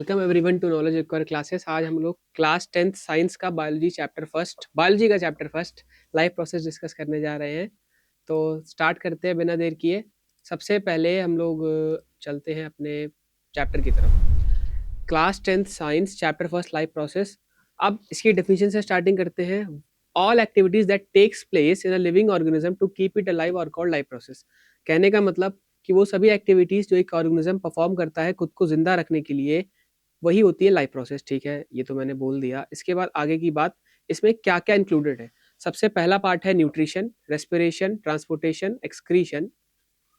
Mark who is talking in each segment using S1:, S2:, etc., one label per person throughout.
S1: Welcome everyone to knowledge require classes. आज हम लोग क्लास 10th साइंस का बायोलॉजी का chapter first life process discuss करने जा रहे हैं। तो स्टार्ट करते हैं बिना देर किए। सबसे पहले हम लोग चलते हैं अपने चैप्टर की तरफ। Class 10th science chapter first life process. अब इसकी डेफिनेशन से स्टार्टिंग करते हैं। All activities that takes place in a living organism to keep it alive are called life process. कहने का मतलब कि वो सभी एक्टिविटीज जो एक ऑर्गेनिज्म परफॉर्म करता है खुद को जिंदा रखने के लिए, वही होती है लाइफ प्रोसेस। ठीक है, ये तो मैंने बोल दिया। इसके बाद आगे की बात, इसमें क्या क्या इंक्लूडेड है। सबसे पहला पार्ट है nutrition, respiration, transportation, excretion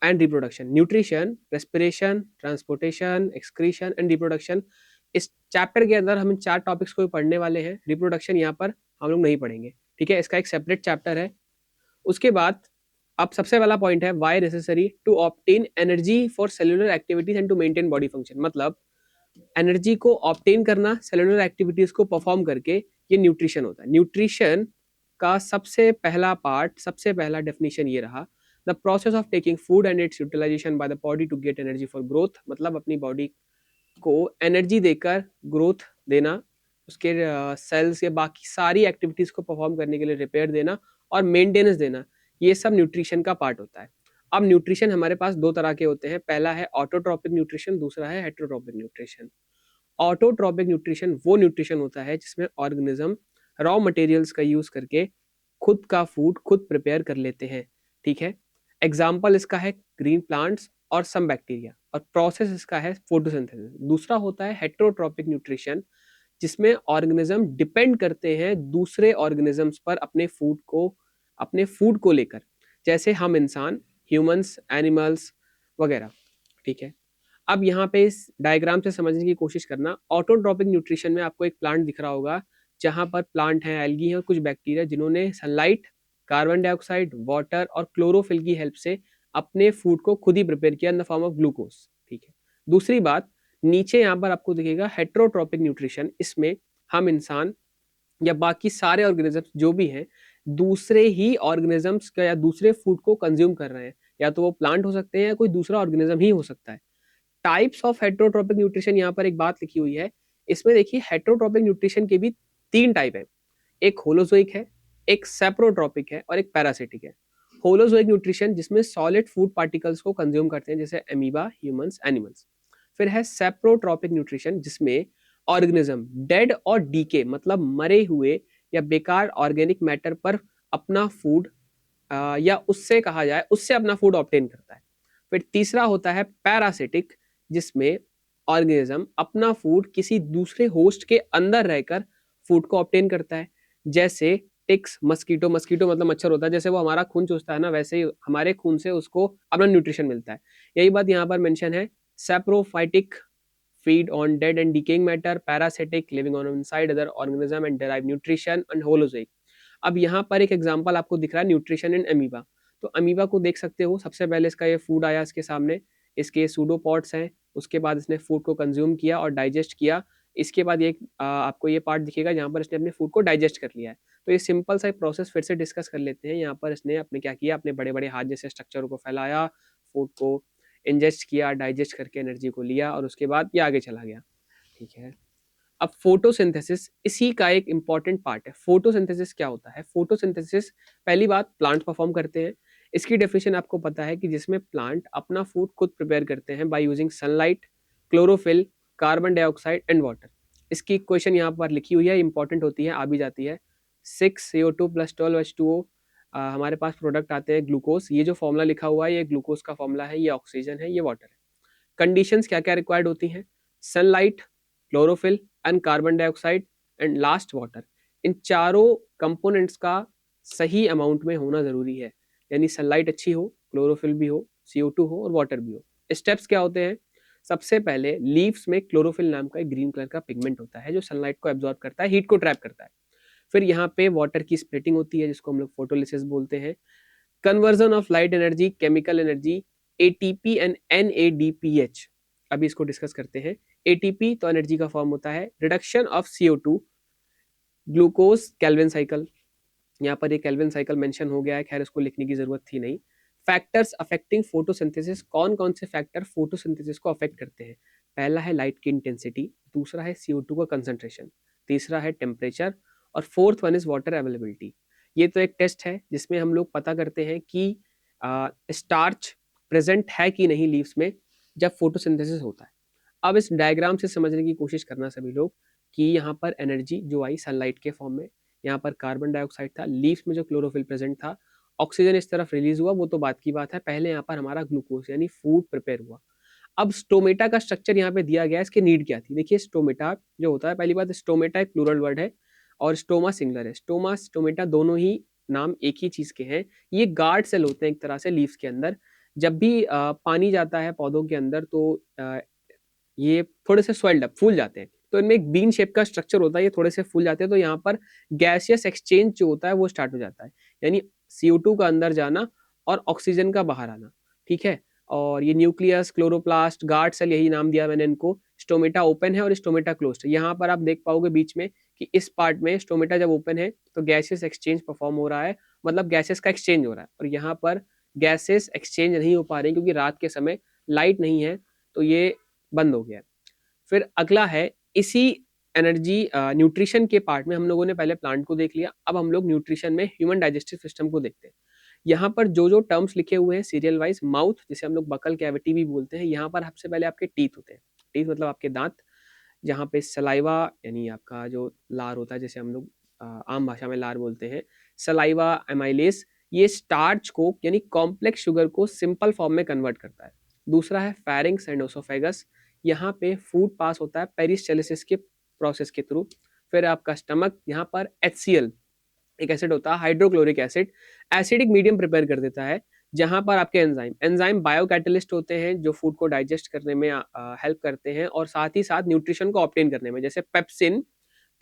S1: and reproduction. Nutrition, respiration, transportation, excretion and reproduction. इस चैप्टर के अंदर हम इन चार टॉपिक्स को पढ़ने वाले हैं। रिप्रोडक्शन यहाँ पर हम लोग नहीं पढ़ेंगे, ठीक है, इसका एक सेपरेट चैप्टर है। उसके बाद अब सबसे पहला पॉइंट है why necessary to obtain energy for cellular activities and to maintain body function. मतलब एनर्जी को ऑब्टेन करना सेलुलर एक्टिविटीज को परफॉर्म करके, ये न्यूट्रिशन होता है। न्यूट्रिशन का सबसे पहला पार्ट, सबसे पहला डेफिनेशन ये रहा, the process of taking food and its utilization by the body to get energy for growth. मतलब अपनी बॉडी को एनर्जी देकर ग्रोथ देना, उसके सेल्स या बाकी सारी एक्टिविटीज को परफॉर्म करने के लिए रिपेयर देना और मेंटेनेंस देना, ये सब न्यूट्रिशन का पार्ट होता है। अब न्यूट्रिशन हमारे पास दो तरह के होते हैं। पहला है ऑटोट्रॉपिक न्यूट्रिशन, दूसरा है हेटेरोट्रॉपिक न्यूट्रिशन। ऑटोट्रॉपिक न्यूट्रिशन वो न्यूट्रिशन होता है जिसमें ऑर्गेनिज्म रॉ मटेरियल्स का यूज करके खुद का फूड खुद प्रिपेयर कर लेते हैं। ठीक है, एग्जाम्पल इसका है ग्रीन प्लांट्स और सम बैक्टीरिया, और प्रोसेस इसका है फोटोसिंथेसिस। दूसरा होता है हेटेरोट्रॉपिक न्यूट्रिशन, जिसमें ऑर्गेनिज्म डिपेंड करते हैं दूसरे ऑर्गेनिजम्स पर अपने फूड को लेकर, जैसे हम इंसान, ह्यूमंस, एनिमल्स वगैरह। ठीक है, अब यहाँ पे इस डायग्राम से समझने की कोशिश करना। ऑटोट्रॉपिक न्यूट्रिशन में आपको एक प्लांट दिख रहा होगा, जहां पर प्लांट है, एल्गी है और कुछ बैक्टीरिया, जिन्होंने सनलाइट, कार्बन डाइऑक्साइड, वाटर और क्लोरोफिल की हेल्प से अपने फूड को खुद ही प्रिपेयर किया in the form of glucose. ठीक है, दूसरी बात, नीचे यहाँ पर आपको दिखेगा हेटेरोट्रॉपिक न्यूट्रिशन। इसमें हम इंसान या बाकी सारे ऑर्गेनिजम्स जो भी हैं, दूसरे ही ऑर्गेनिजम्स का या दूसरे फूड को कंज्यूम कर रहे हैं। या तो वो प्लांट हो सकते हैं या कोई दूसरा ऑर्गेनिज्म ही हो सकता है। टाइप्स ऑफ हेटेरोट्रॉपिक न्यूट्रिशन, यहाँ पर एक बात लिखी हुई है। इसमें देखिए हेटेरोट्रॉपिक न्यूट्रिशन के भी तीन टाइप है। एक होलोजोइक है, एक सेप्रोट्रॉपिक है और एक पैरासिटिक है। होलोजोइक न्यूट्रिशन जिसमें सॉलिड फूड पार्टिकल्स को कंज्यूम करते हैं, जैसे अमीबा, ह्यूमंस, एनिमल्स। फिर है सेप्रोट्रॉपिक न्यूट्रिशन, जिसमें ऑर्गेनिज्म डेड और डीके, मतलब मरे हुए या बेकार ऑर्गेनिक मैटर पर अपना फूड या उससे कहा जाए उससे अपना फूड ऑब्टेन करता है। फिर तीसरा होता है पैरासिटिक, जिसमें ऑर्गेनिज्म अपना फूड किसी दूसरे होस्ट के अंदर रहकर फूड को ऑब्टेन करता है, जैसे टिक्स, मस्कीटो। मस्कीटो मतलब मच्छर होता है, जैसे वो हमारा खून चूसता है ना, वैसे ही हमारे खून से उसको अपना न्यूट्रिशन मिलता है। यही बात यहाँ पर मेंशन है। Saprophytic feed on dead and decaying matter, parasitic living on inside other organism and derive nutrition, and holozoic। अब यहाँ पर एक एग्जांपल आपको दिख रहा है न्यूट्रिशन इन अमीबा। तो अमीबा को देख सकते हो, सबसे पहले इसका ये फूड आया इसके सामने, इसके सूडोपॉड्स हैं, उसके बाद इसने फूड को कंज्यूम किया और डाइजेस्ट किया। इसके बाद ये आपको ये पार्ट दिखेगा जहाँ पर इसने अपने फूड को डाइजेस्ट कर लिया है। तो ये सिंपल सा प्रोसेस फिर से डिस्कस कर लेते हैं। यहाँ पर इसने अपने क्या किया, अपने बड़े बड़े हाथ जैसे स्ट्रक्चरों को फैलाया, फूड को इंजेस्ट किया, डाइजेस्ट करके एनर्जी को लिया और उसके बाद ये आगे चला गया। ठीक है, अब फोटोसिंथेसिस इसी का एक इंपॉर्टेंट पार्ट है। फोटोसिंथेसिस क्या होता है? फोटोसिंथेसिस, पहली बात, प्लांट परफॉर्म करते हैं। इसकी डेफिनेशन आपको पता है कि जिसमें प्लांट अपना फूड खुद प्रिपेयर करते हैं by using sunlight, chlorophyll, carbon dioxide and water. इसकी इक्वेशन यहाँ पर लिखी हुई है, इंपॉर्टेंट होती है, आ भी जाती है। 6CO2 + 12H2O, हमारे पास प्रोडक्ट आते हैं ग्लूकोज। ये जो फॉर्मूला लिखा हुआ है, ये ग्लूकोज का फॉर्मूला है, ये ऑक्सीजन है, ये वाटर है। कंडीशंस क्या क्या रिक्वायर्ड होती हैं? Sunlight, chlorophyll and carbon dioxide and last water. इन चारों कंपोनेंट्स का सही अमाउंट में होना जरूरी है। यानी सनलाइट अच्छी हो, क्लोरोफिल भी हो, CO2 हो और वाटर भी हो। स्टेप्स क्या होते हैं? सबसे पहले लीव्स में क्लोरोफिल नाम का एक ग्रीन कलर का पिगमेंट होता है जो सनलाइट को एब्जॉर्ब करता है, हीट को ट्रैप करता है। फिर यहाँ पे वाटर की स्प्लिटिंग होती है, जिसको हम लोग फोटोलिसिस बोलते हैं। Conversion of light energy, chemical energy, ATP and NADPH। अभी इसको डिस्कस करते हैं। ATP तो एनर्जी का फॉर्म होता है। Reduction of CO2, glucose, Calvin cycle. यहाँ पर एक कैल्विन साइकिल मेंशन हो गया है, खैर इसको लिखने की जरूरत थी नहीं। फैक्टर्स अफेक्टिंग फोटोसिंथेसिस, कौन कौन से फैक्टर फोटोसिंथेसिस को अफेक्ट करते हैं? पहला है लाइट की इंटेंसिटी, दूसरा है CO2 का कंसंट्रेशन, तीसरा है टेम्परेचर और fourth one is water availability. ये तो एक टेस्ट है जिसमें हम लोग पता करते हैं कि स्टार्च प्रेजेंट है कि नहीं लीव्स में जब फोटोसिंथेसिस होता है। अब इस डायग्राम से समझने की कोशिश करना सभी लोग कि यहाँ पर एनर्जी जो आई सनलाइट के फॉर्म में, यहाँ पर कार्बन डाइऑक्साइड था, लीव्स में जो क्लोरोफिल प्रेजेंट था, ऑक्सीजन इस तरफ रिलीज हुआ, वो तो बात की बात है। पहले यहाँ पर हमारा ग्लूकोज यानी फूड प्रिपेयर हुआ। अब स्टोमेटा का स्ट्रक्चर यहाँ पे दिया गया है, इसकी नीड क्या थी। देखिए स्टोमेटा जो होता है, पहली बात स्टोमेटा एक प्लूरल वर्ड है और स्टोमा सिंगुलर है। स्टोमा स्टोमेटा दोनों ही नाम एक ही चीज के हैं। ये गार्ड सेल होते हैं एक तरह से लीव्स के अंदर। जब भी पानी जाता है पौधों के अंदर तो ये थोड़े से स्वेल्ड अप, फूल जाते हैं। तो इनमें एक बीन शेप का स्ट्रक्चर होता है, ये थोड़े से फूल जाते हैं। तो यहाँ पर गैसियस एक्सचेंज जो होता है वो स्टार्ट हो जाता है, यानी CO2 का अंदर जाना और ऑक्सीजन का बाहर आना। ठीक है, और ये न्यूक्लियस, क्लोरोप्लास्ट, गार्ड सेल, यही नाम दिया मैंने इनको। स्टोमेटा ओपन है और स्टोमेटा क्लोज्ड है। यहाँ पर आप देख पाओगे बीच में कि इस पार्ट में स्टोमेटा जब ओपन है तो गैसियस एक्सचेंज परफॉर्म हो रहा है, मतलब गैसेस का एक्सचेंज हो रहा है। और यहाँ पर गैसेस एक्सचेंज नहीं हो पा रही क्योंकि रात के समय लाइट नहीं है, तो ये बंद हो गया। फिर अगला है इसी एनर्जी न्यूट्रिशन के पार्ट में हम लोगों ने पहले प्लांट को देख लिया, अब हम लोग न्यूट्रिशन में ह्यूमन डाइजेस्टिव सिस्टम को देखते हैं। यहाँ पर जो जो टर्म्स लिखे हुए हैं सीरियल वाइज, माउथ जिसे हम लोग बकल कैविटी भी बोलते हैं, यहाँ पर सबसे पहले आपके टीथ होते हैं। टीथ मतलब आपके दांत, जहाँ पे सलाइवा यानी आपका जो लार होता है, जैसे हम लोग आम भाषा में लार बोलते हैं, सलाइवा एमाइलेस, ये स्टार्च को यानी कॉम्प्लेक्स शुगर को सिंपल फॉर्म में कन्वर्ट करता है। दूसरा है फेरिंक्स एंड ओसोफेगस, यहाँ पे फूड पास होता है पेरिस्टालिसिस के प्रोसेस के थ्रू। फिर आपका स्टमक, यहाँ पर HCl एक एसिड होता है, hydrochloric acid, acidic medium prepare कर देता है। जहां पर आपके एंजाइम बायोकैटलिस्ट होते हैं जो फूड को डाइजेस्ट करने में हेल्प करते हैं और साथ ही साथ न्यूट्रिशन को ऑब्टेन करने में। जैसे पेप्सिन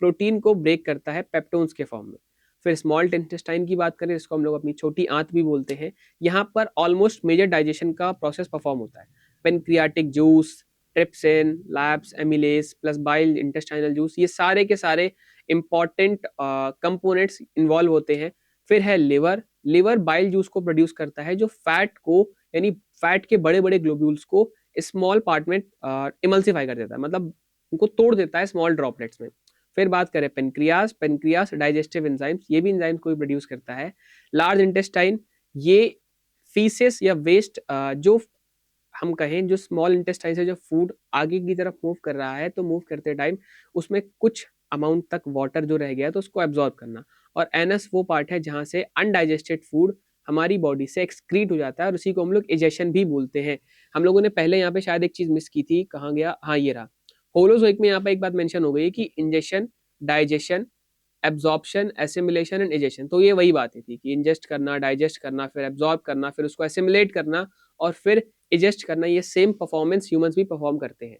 S1: प्रोटीन को ब्रेक करता है पेप्टोन्स के फॉर्म में। फिर स्मॉल इंटेस्टाइन की बात करें, जिसको हम लोग अपनी छोटी आंत भी बोलते हैं, यहाँ पर ऑलमोस्ट मेजर डाइजेशन का प्रोसेस परफॉर्म होता है। Pancreatic juice, trypsin, lapse, amylase plus bile intestinal juice, ये सारे के सारे इंपॉर्टेंट कंपोनेंट्स इन्वॉल्व होते हैं। फिर है लिवर, लिवर बाइल जूस को प्रोड्यूस करता है जो फैट को यानी फैट के बड़े बड़े ग्लोब्यूल्स को स्मॉल पार्ट में इमल्सिफाई कर देता है, मतलब उनको तोड़ देता है स्मॉल ड्रॉपलेट्स में। फिर बात करें पेनक्रियास, पेनक्रियास डाइजेस्टिव एंजाइम्स, ये भी एंजाइम्स को प्रोड्यूस करता है। लार्ज इंटेस्टाइन, ये फीसेस या वेस्ट जो हम कहें जो स्मॉल इंटेस्टाइन से जो फूड आगे की तरफ मूव कर रहा है, तो मूव करते टाइम उसमें कुछ अमाउंट तक वाटर जो रह गया है तो उसको एब्जॉर्ब करना। और एनस वो पार्ट है जहां से अनडाइजेस्टेड फूड हमारी बॉडी से एक्सक्रीट हो जाता है और उसी को हम लोग इजेशन भी बोलते हैं। हम लोगों ने पहले यहाँ पे शायद एक चीज मिस की थी, कहाँ गया, हाँ ये रहा। होलोजोइक में यहाँ पे एक बात मेंशन हो गई कि ingestion, digestion, absorption, assimilation and egestion. तो ये वही बातें थी कि इंजेस्ट करना, डाइजेस्ट करना, फिर एब्जॉर्ब करना, फिर उसको एसिमिलेट करना और फिर इजेस्ट करना। ये सेम परफॉर्मेंस ह्यूमंस भी परफॉर्म करते हैं।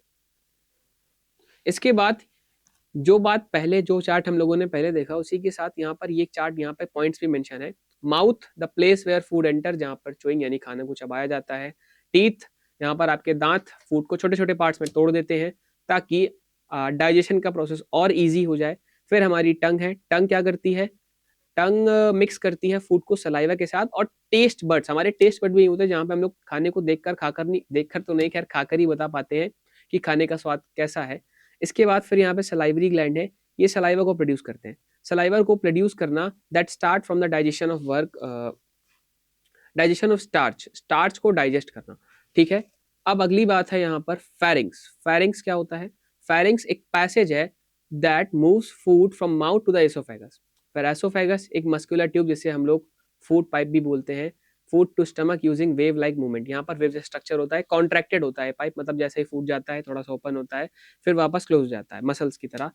S1: इसके बाद जो बात पहले जो चार्ट हम लोगों ने पहले देखा उसी के साथ यहाँ पर ये चार्ट, यहाँ पे पॉइंट्स भी मेंशन है। Mouth the place where food enter, जहाँ पर च्यूइंग यानी खाने को चबाया जाता है। टीथ, यहाँ पर आपके दांत फूड को छोटे छोटे पार्ट्स में तोड़ देते हैं ताकि डाइजेशन का प्रोसेस और इजी हो जाए। फिर हमारी टंग है, टंग क्या करती है, टंग मिक्स करती है फूड को सलाइवा के साथ। और टेस्ट बर्ड्स, हमारे टेस्ट बर्ड भी होते हैं जहाँ पे हम लोग खाने को देखकर खाकर नहीं, देखकर तो नहीं, खैर खाकर ही बता पाते हैं कि खाने का स्वाद कैसा है। इसके बाद फिर यहाँ पे सलाइवरी ग्लैंड है, ये सलाइवा को प्रोड्यूस करते हैं। सलाइवा को प्रोड्यूस करना that start from the digestion of work, digestion of starch, starch को डाइजेस्ट करना। ठीक है, अब अगली बात है यहाँ पर फेरिंग्स। फेरिंग्स क्या होता है, फेरिंग्स एक पैसेज है that moves food from mouth to the oesophagus. फिर एसोफेगस एक मस्कुलर ट्यूब जिसे हम लोग फूड पाइप भी बोलते हैं। Food to stomach using wave like movement, यहाँ पर वेव स्ट्रक्चर होता है, कॉन्ट्रैक्टेड होता है पाइप, मतलब जैसे ही फूड जाता है थोड़ा सा ओपन होता है फिर वापस क्लोज हो जाता है मसल्स की तरह।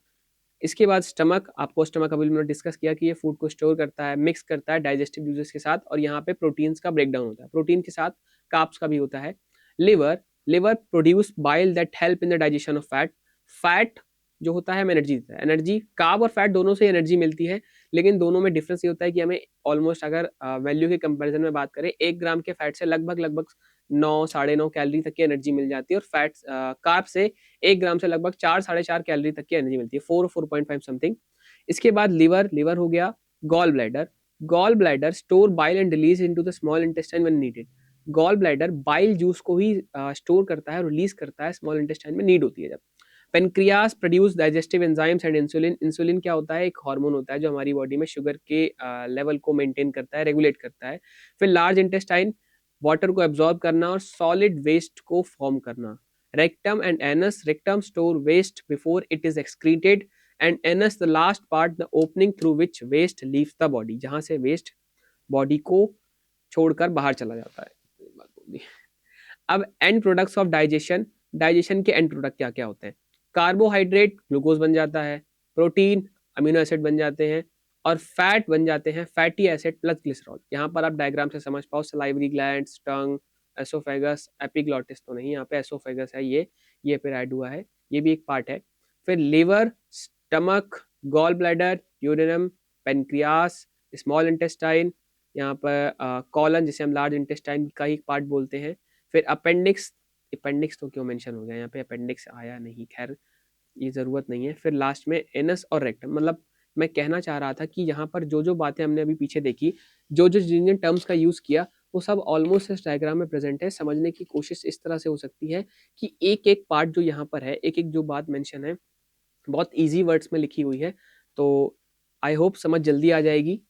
S1: इसके बाद स्टमक, आपको स्टमक अभी मैंने डिस्कस किया कि ये फूड को स्टोर करता है, मिक्स करता है डाइजेस्टिव यूजेस के साथ, और यहाँ पे प्रोटीन्स का ब्रेकडाउन होता है, प्रोटीन के साथ कार्ब्स का भी होता है। Liver, liver produce bile that help in the digestion of fat. Fat जो होता है हमें एनर्जी देता है, एनर्जी, कार्ब और फैट दोनों से एनर्जी मिलती है, लेकिन दोनों में डिफरेंस ये होता है कि हमें ऑलमोस्ट अगर वैल्यू के कंपैरिजन में बात करें 1 ग्राम के फैट से लगभग लगभग 9 साढ़े 9 कैलोरी तक की एनर्जी मिल जाती है, और फैट कार्ब से 1 ग्राम से लगभग 4 साढ़े 4 कैलोरी तक की एनर्जी मिलती है, 4-4.5 समथिंग। इसके बाद लिवर, लिवर हो गया। Gall bladder, gall bladder store bile and release into the small intestine when needed. Gall bladder bile juice को ही स्टोर करता है और रिलीज करता है, स्मॉल इंटेस्टाइन में नीड होती है जब। Pancreas produce digestive enzymes and insulin. Insulin क्या होता है? एक हार्मोन होता है जो हमारी बॉडी में शुगर के लेवल को मेंटेन करता है, रेगुलेट करता है। फिर लार्ज इंटेस्टाइन, वाटर को एब्जॉर्ब करना और सॉलिड वेस्ट को फॉर्म करना। Rectum and anus, rectum store waste before it is excreted and anus the last part, the opening through which waste leaves the body, जहां से वेस्ट बॉडी को छोड़कर बाहर चला जाता है। अब and products of digestion, digestion के एंड प्रोडक्ट क्या क्या होते हैं? कार्बोहाइड्रेट ग्लूकोज बन जाता है, प्रोटीन अमीनो एसिड बन जाते हैं, और फैट बन जाते हैं फैटी एसिड प्लस ग्लिसरॉल। यहाँ पर आप डायग्राम से समझ पाओ, सलाइवरी ग्लैंड्स, टंग, एसोफेगस, एपिग्लॉटिस तो नहीं, यहाँ पे एसोफेगस है, ये फिर ऐड हुआ है, ये भी एक पार्ट है। फिर लिवर, स्टमक, गॉल ब्लैडर, यूरिनम, पेनक्रियास, स्मॉल इंटेस्टाइन, यहाँ पर कॉलन जिसे हम लार्ज इंटेस्टाइन का ही पार्ट बोलते हैं। फिर अपेंडिक्स, अपेंडिक्स तो क्यों मेंशन हो गया यहाँ पे, अपेंडिक्स आया नहीं, खैर ये ज़रूरत नहीं है। फिर लास्ट में एनस और रेक्टम। मतलब मैं कहना चाह रहा था कि यहाँ पर जो जो बातें हमने अभी पीछे देखी, जो जो जिन जिन टर्म्स का यूज़ किया, वो सब ऑलमोस्ट इस डायग्राम में प्रेजेंट है। समझने की कोशिश इस तरह से हो सकती है कि एक एक पार्ट जो यहाँ पर है, एक एक जो बात मेंशन है, बहुत ईजी वर्ड्स में लिखी हुई है, तो आई होप समझ जल्दी आ जाएगी।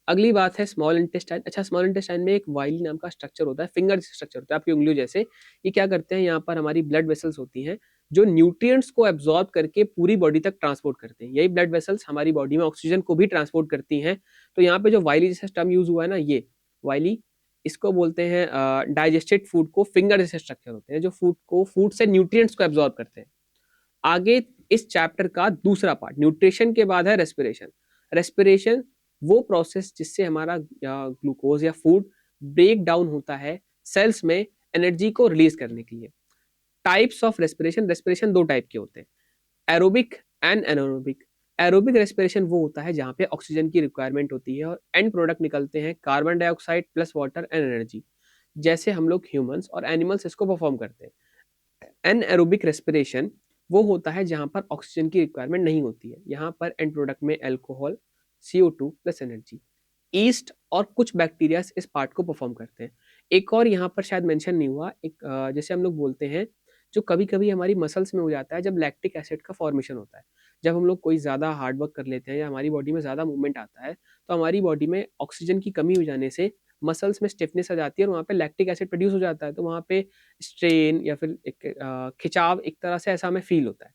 S1: अगली बात है स्मॉल इंटेस्टाइन। अच्छा, स्मॉल इंटेस्टाइन में एक वाइली नाम का स्ट्रक्चर होता है, फिंगर स्ट्रक्चर होता है आपकी उंगलियों जैसे। ये क्या करते हैं? यहाँ पर हमारी ब्लड वेसल्स होती हैं जो न्यूट्रिएंट्स को एब्जॉर्ब करके पूरी बॉडी तक ट्रांसपोर्ट करते हैं। यही ब्लड वेसल्स हमारी बॉडी में ऑक्सीजन को भी ट्रांसपोर्ट करती हैं। तो यहाँ पे जो वाइली जैसा टर्म यूज हुआ है ना, ये वाइली, इसको बोलते हैं डाइजेस्टेड फूड को फिंगर जैसे स्ट्रक्चर होते हैं जो फूड से न्यूट्रिएंट्स को एब्जॉर्ब करते हैं। आगे इस चैप्टर का दूसरा पार्ट, न्यूट्रिशन के बाद है रेस्पिरेशन। रेस्पिरेशन वो प्रोसेस जिससे हमारा ग्लूकोज या फूड ब्रेक डाउन होता है सेल्स में एनर्जी को रिलीज करने के लिए। टाइप्स ऑफ रेस्पिरेशन, रेस्पिरेशन दो टाइप के होते हैं, aerobic and anaerobic. Aerobic respiration वो होता है जहाँ पे ऑक्सीजन की रिक्वायरमेंट होती है और एंड प्रोडक्ट निकलते हैं carbon dioxide plus water and energy, जैसे हम लोग ह्यूमंस और एनिमल्स इसको परफॉर्म करते हैं। एनएरोबिक रेस्पिरेशन वो होता है जहां पर ऑक्सीजन की रिक्वायरमेंट नहीं होती है, यहाँ पर एंड प्रोडक्ट में alcohol, CO2 plus energy, east और कुछ बैक्टीरिया इस पार्ट को परफॉर्म करते हैं। एक और यहाँ पर शायद मेंशन नहीं हुआ, एक जैसे हम लोग बोलते हैं, जो कभी कभी हमारी मसल्स में हो जाता है, जब लैक्टिक एसिड का फॉर्मेशन होता है, जब हम लोग कोई ज़्यादा हार्ड वर्क कर लेते हैं या हमारी बॉडी में ज़्यादा मूवमेंट आता है, तो हमारी बॉडी में ऑक्सीजन की कमी हो जाने से मसल्स में स्टिफनेस आ जाती है और वहाँ पे लैक्टिक एसिड प्रोड्यूस हो जाता है, तो वहाँ पे स्ट्रेन या फिर एक खिंचाव एक तरह से ऐसा हमें फील होता है।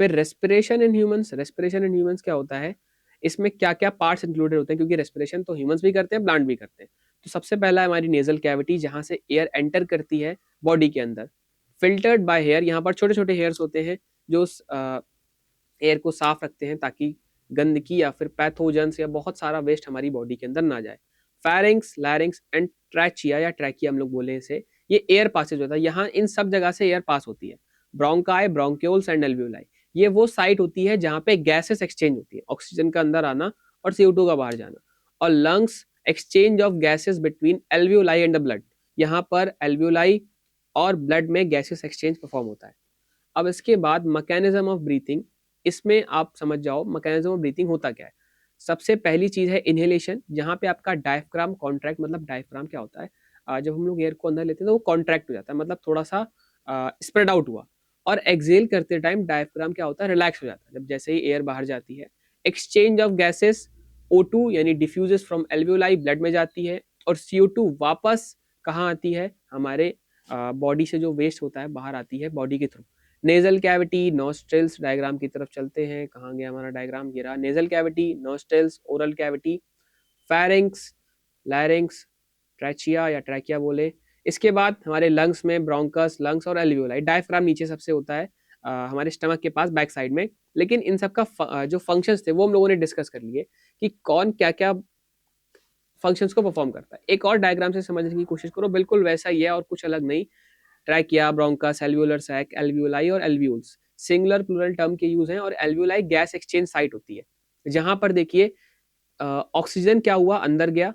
S1: फिर respiration in humans, respiration in humans क्या होता है, इसमें क्या क्या पार्ट्स इंक्लूडेड होते हैं, क्योंकि रेस्पिरेशन तो ह्यूमंस भी करते हैं, प्लांट भी करते हैं। तो सबसे पहला है हमारी नेजल कैविटी, जहां से एयर एंटर करती है बॉडी के अंदर, फिल्टर्ड बाय हेयर, यहाँ पर छोटे छोटे हेयर्स होते हैं जो एयर को साफ रखते हैं ताकि गंदगी या फिर पैथोजेंस या बहुत सारा वेस्ट हमारी बॉडी के अंदर ना जाए। फेरिंग्स, लैरिंग्स एंड ट्रैचिया या ट्रैकिया हम लोग बोले इसे, ये एयर पासेज होता है, यहाँ इन सब जगह से एयर पास होती है। ब्रोंकाई, ब्रोंक्यूल्स एंड एल्वियोलाई, ये वो साइट होती है जहाँ पे गैसेस एक्सचेंज होती है, ऑक्सीजन का अंदर आना और CO2 का बाहर जाना। और lungs, exchange of gases between alveoli and the blood, यहाँ पर एल्वियोलाई और ब्लड में गैसेस एक्सचेंज परफॉर्म होता है। अब इसके बाद मैकेनिज्म ऑफ ब्रीथिंग, इसमें आप समझ जाओ मैकेनिज्म ऑफ ब्रीथिंग होता क्या है। सबसे पहली चीज है इनहेलेशन, जहाँ पे आपका डायफ्राम कॉन्ट्रैक्ट, मतलब डायफ्राम क्या होता है, जब हम लोग एयर को अंदर लेते हैं तो वो कॉन्ट्रैक्ट हो जाता है, मतलब थोड़ा सा स्प्रेड आउट हुआ। और एक्सेल करते टाइम डायफ्राम क्या होता है, रिलैक्स हो जाता है जब जैसे ही एयर बाहर जाती है। एक्सचेंज ऑफ गैसेस, O2 यानी डिफ्यूजेस फ्रॉम एल्वियोलाई ब्लड में जाती है, और CO2 वापस कहाँ आती है, हमारे बॉडी से जो वेस्ट होता है बाहर आती है बॉडी के through. Nasal cavity, nostrils, diagram की तरफ चलते हैं, कहाँ गया हमारा डायग्राम, ये रहा। Nasal cavity, nostrils, oral cavity, pharynx, लैरिंग्स, trachea या ट्रैकिया बोले। इसके बाद हमारे लंग्स में ब्रोंकस, लंग्स और एल्वियोलाई। डायफ्राम नीचे सबसे होता है हमारे स्टमक के पास बैक साइड में। लेकिन इन सब का जो फंक्शंस थे वो हम लोगों ने डिस्कस कर लिए कि कौन क्या क्या फंक्शंस को परफॉर्म करता है। एक और डायग्राम से समझने की कोशिश करो, बिल्कुल वैसा ही है और कुछ अलग नहीं। Trachea, bronchus, alveolar sac, alveoli और एल्वियोल्स, सिंगुलर प्लूरल टर्म के यूज हैं। और एल्वियोलाई गैस एक्सचेंज साइट होती है, जहां पर देखिए ऑक्सीजन क्या हुआ, अंदर गया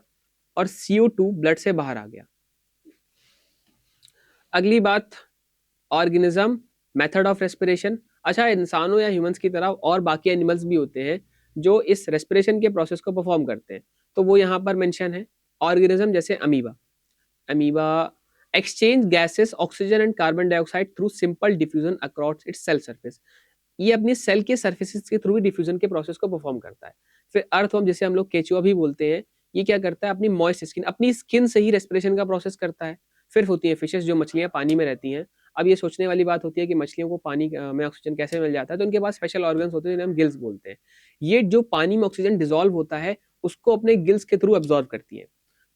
S1: और CO2 ब्लड से बाहर आ गया। अगली बात, ऑर्गेनिज्म, मेथड ऑफ रेस्पिरेशन। अच्छा, इंसानों या ह्यूमंस की तरह और बाकी एनिमल्स भी होते हैं जो इस रेस्पिरेशन के प्रोसेस को परफॉर्म करते हैं, तो वो यहाँ पर मेंशन है। ऑर्गेनिज्म जैसे amoeba, amoeba exchange gases oxygen and carbon dioxide through simple diffusion across its cell surface. ये अपनी सेल के सर्फेसिस के थ्रू भी डिफ्यूजन के प्रोसेस को परफॉर्म करता है. फिर अर्थवर्म, जिसे हम लोग केचुआ भी बोलते हैं, ये क्या करता है, अपनी स्किन से ही रेस्पिरेशन का प्रोसेस करता है. फिर होती है फिशेस, जो मछलियां पानी में रहती हैं. अब ये सोचने वाली बात होती है कि मछलियों को पानी में ऑक्सीजन कैसे मिल जाता है, तो उनके पास स्पेशल ऑर्गन्स होते हैं जिन्हें हम गिल्स बोलते हैं. ये जो पानी में ऑक्सीजन डिजोल्व होता है उसको अपने गिल्स के थ्रू एब्जॉर्ब करती है.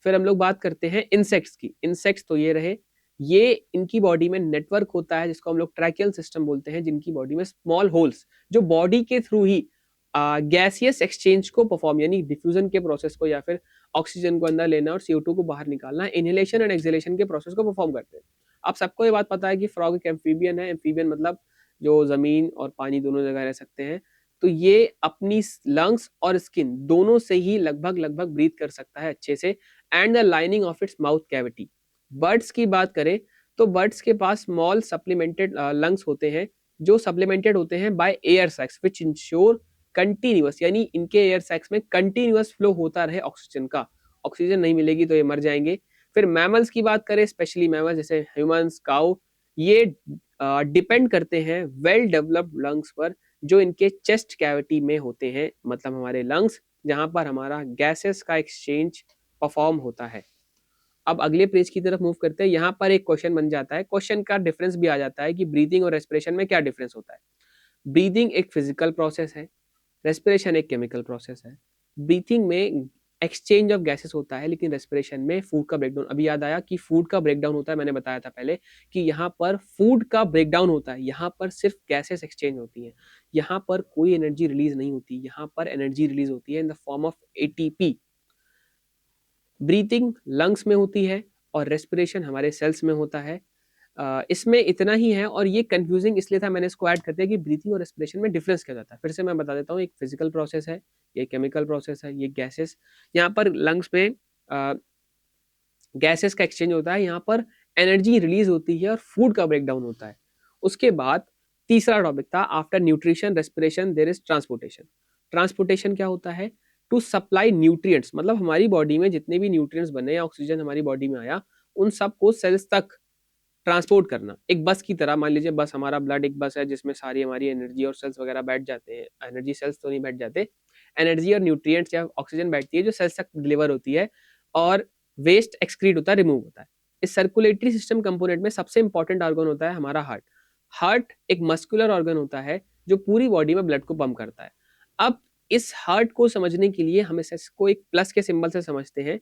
S1: फिर हम लोग बात करते हैं इंसेक्ट्स की. इंसेक्ट्स तो ये रहे, ये इनकी बॉडी में नेटवर्क होता है जिसको हम लोग ट्रैकियल सिस्टम बोलते हैं, जिनकी बॉडी में स्मॉल होल्स जो बॉडी के थ्रू ही गैसियस एक्सचेंज को परफॉर्म, यानी डिफ्यूजन के प्रोसेस को या फिर ऑक्सीजन को अंदर लेना और CO2 को बाहर निकालना, इनहेलेशन एंड एक्सहेलेशन के प्रोसेस को परफॉर्म करते हैं. आप सबको ये बात पता है कि फ्रॉग एक एम्फीबियन है. एम्फीबियन मतलब जो जमीन और पानी दोनों जगह रह सकते हैं. तो ये अपनी लंग्स और स्किन दोनों से ही लगभग ब्रीथ कर सकता है अच्छे से, and the lining of its mouth cavity. Birds की बात करें तो बर्ड्स के पास स्मॉल सप्लीमेंटेड लंग्स होते हैं जो सप्लीमेंटेड होते हैं by air sacs which ensure continuous, यानी इनके एयर सैक्स में कंटिन्यूअस फ्लो होता रहे ऑक्सीजन का. ऑक्सीजन नहीं मिलेगी तो ये मर जाएंगे. फिर मैमल्स की बात करें, स्पेशली मैमल्स जैसे ह्यूमंस, काउ, ये डिपेंड करते हैं वेल डेवलप्ड लंग्स पर जो इनके चेस्ट कैविटी में होते हैं, मतलब हमारे लंग्स जहां पर हमारा गैसेस का एक्सचेंज परफॉर्म होता है. अब अगले पेज की तरफ मूव करते हैं. यहाँ पर एक क्वेश्चन बन जाता है, क्वेश्चन का डिफरेंस भी आ जाता है कि ब्रीदिंग और रेस्पिरेशन में क्या डिफरेंस होता है. ब्रीदिंग एक फिजिकल प्रोसेस है, रेस्पिरेशन एक केमिकल प्रोसेस है. ब्रीथिंग में एक्सचेंज ऑफ गैसेस होता है, लेकिन रेस्पिरेशन में फूड का ब्रेकडाउन. अभी याद आया कि फूड का ब्रेकडाउन होता है, मैंने बताया था पहले कि यहाँ पर फूड का ब्रेकडाउन होता है, यहाँ पर सिर्फ गैसेस एक्सचेंज होती हैं, यहाँ पर कोई एनर्जी रिलीज नहीं होती, यहाँ पर एनर्जी रिलीज होती है in the form of ATP. Breathing lungs में होती है और रेस्पिरेशन हमारे सेल्स में होता है. इसमें इतना ही है, और ये कंफ्यूजिंग इसलिए था, मैंने इसको ऐड कर दिया कि ब्रीथिंग और रेस्पिरेशन में डिफरेंस क्या जाता है. फिर से मैं बता देता हूँ, एक फिजिकल प्रोसेस है, ये केमिकल प्रोसेस है, ये गैसेस. यहाँ पर लंग्स में गैसेस का एक्सचेंज होता है, यहाँ पर एनर्जी रिलीज होती है और फूड का ब्रेकडाउन होता है. उसके बाद तीसरा टॉपिक था, after nutrition respiration there is transportation. Transportation क्या होता है, टू सप्लाई न्यूट्रिएंट्स, मतलब हमारी बॉडी में जितने भी न्यूट्रिएंट्स बने या ऑक्सीजन हमारी बॉडी में आया, उन सबको सेल्स तक ट्रांसपोर्ट करना. एक बस की तरह, मान लीजिए बस, हमारा ब्लड एक बस है जिसमें सारी हमारी एनर्जी और सेल्स वगैरह बैठ जाते हैं. एनर्जी सेल्स तो नहीं बैठ जाते, एनर्जी और न्यूट्रिएंट्स या ऑक्सीजन बैठती है जो सेल्स तक डिलीवर होती है, और वेस्ट एक्सक्रीट होता है, रिमूव होता है. इस सर्कुलेटरी सिस्टम कंपोनेंट में सबसे इंपॉर्टेंट ऑर्गन होता है हमारा हार्ट. हार्ट एक मस्कुलर ऑर्गन होता है जो पूरी बॉडी में ब्लड को पंप करता है. अब इस हार्ट को समझने के लिए हम इसको एक प्लस के सिंबल से समझते हैं.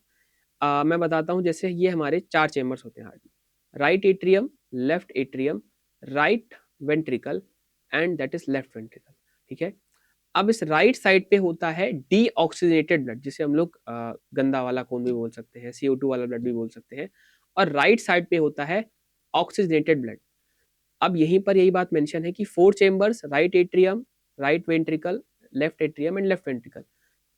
S1: मैं बताता हूँ, जैसे ये हमारे 4 चेम्बर्स होते हैं हार्ट में, right atrium, left atrium, right ventricle and that is left ventricle. ठीक है. अब इस राइट साइड पे होता है डीऑक्सीजनेटेड ब्लड, जिसे हम लोग गंदा वाला खून भी बोल सकते हैं, CO2 वाला ब्लड भी बोल सकते हैं, और राइट साइड पे होता है ऑक्सीजनेटेड ब्लड. अब यहीं पर यही बात मेंशन है कि 4 chambers, right atrium, right ventricle, left atrium and left ventricle.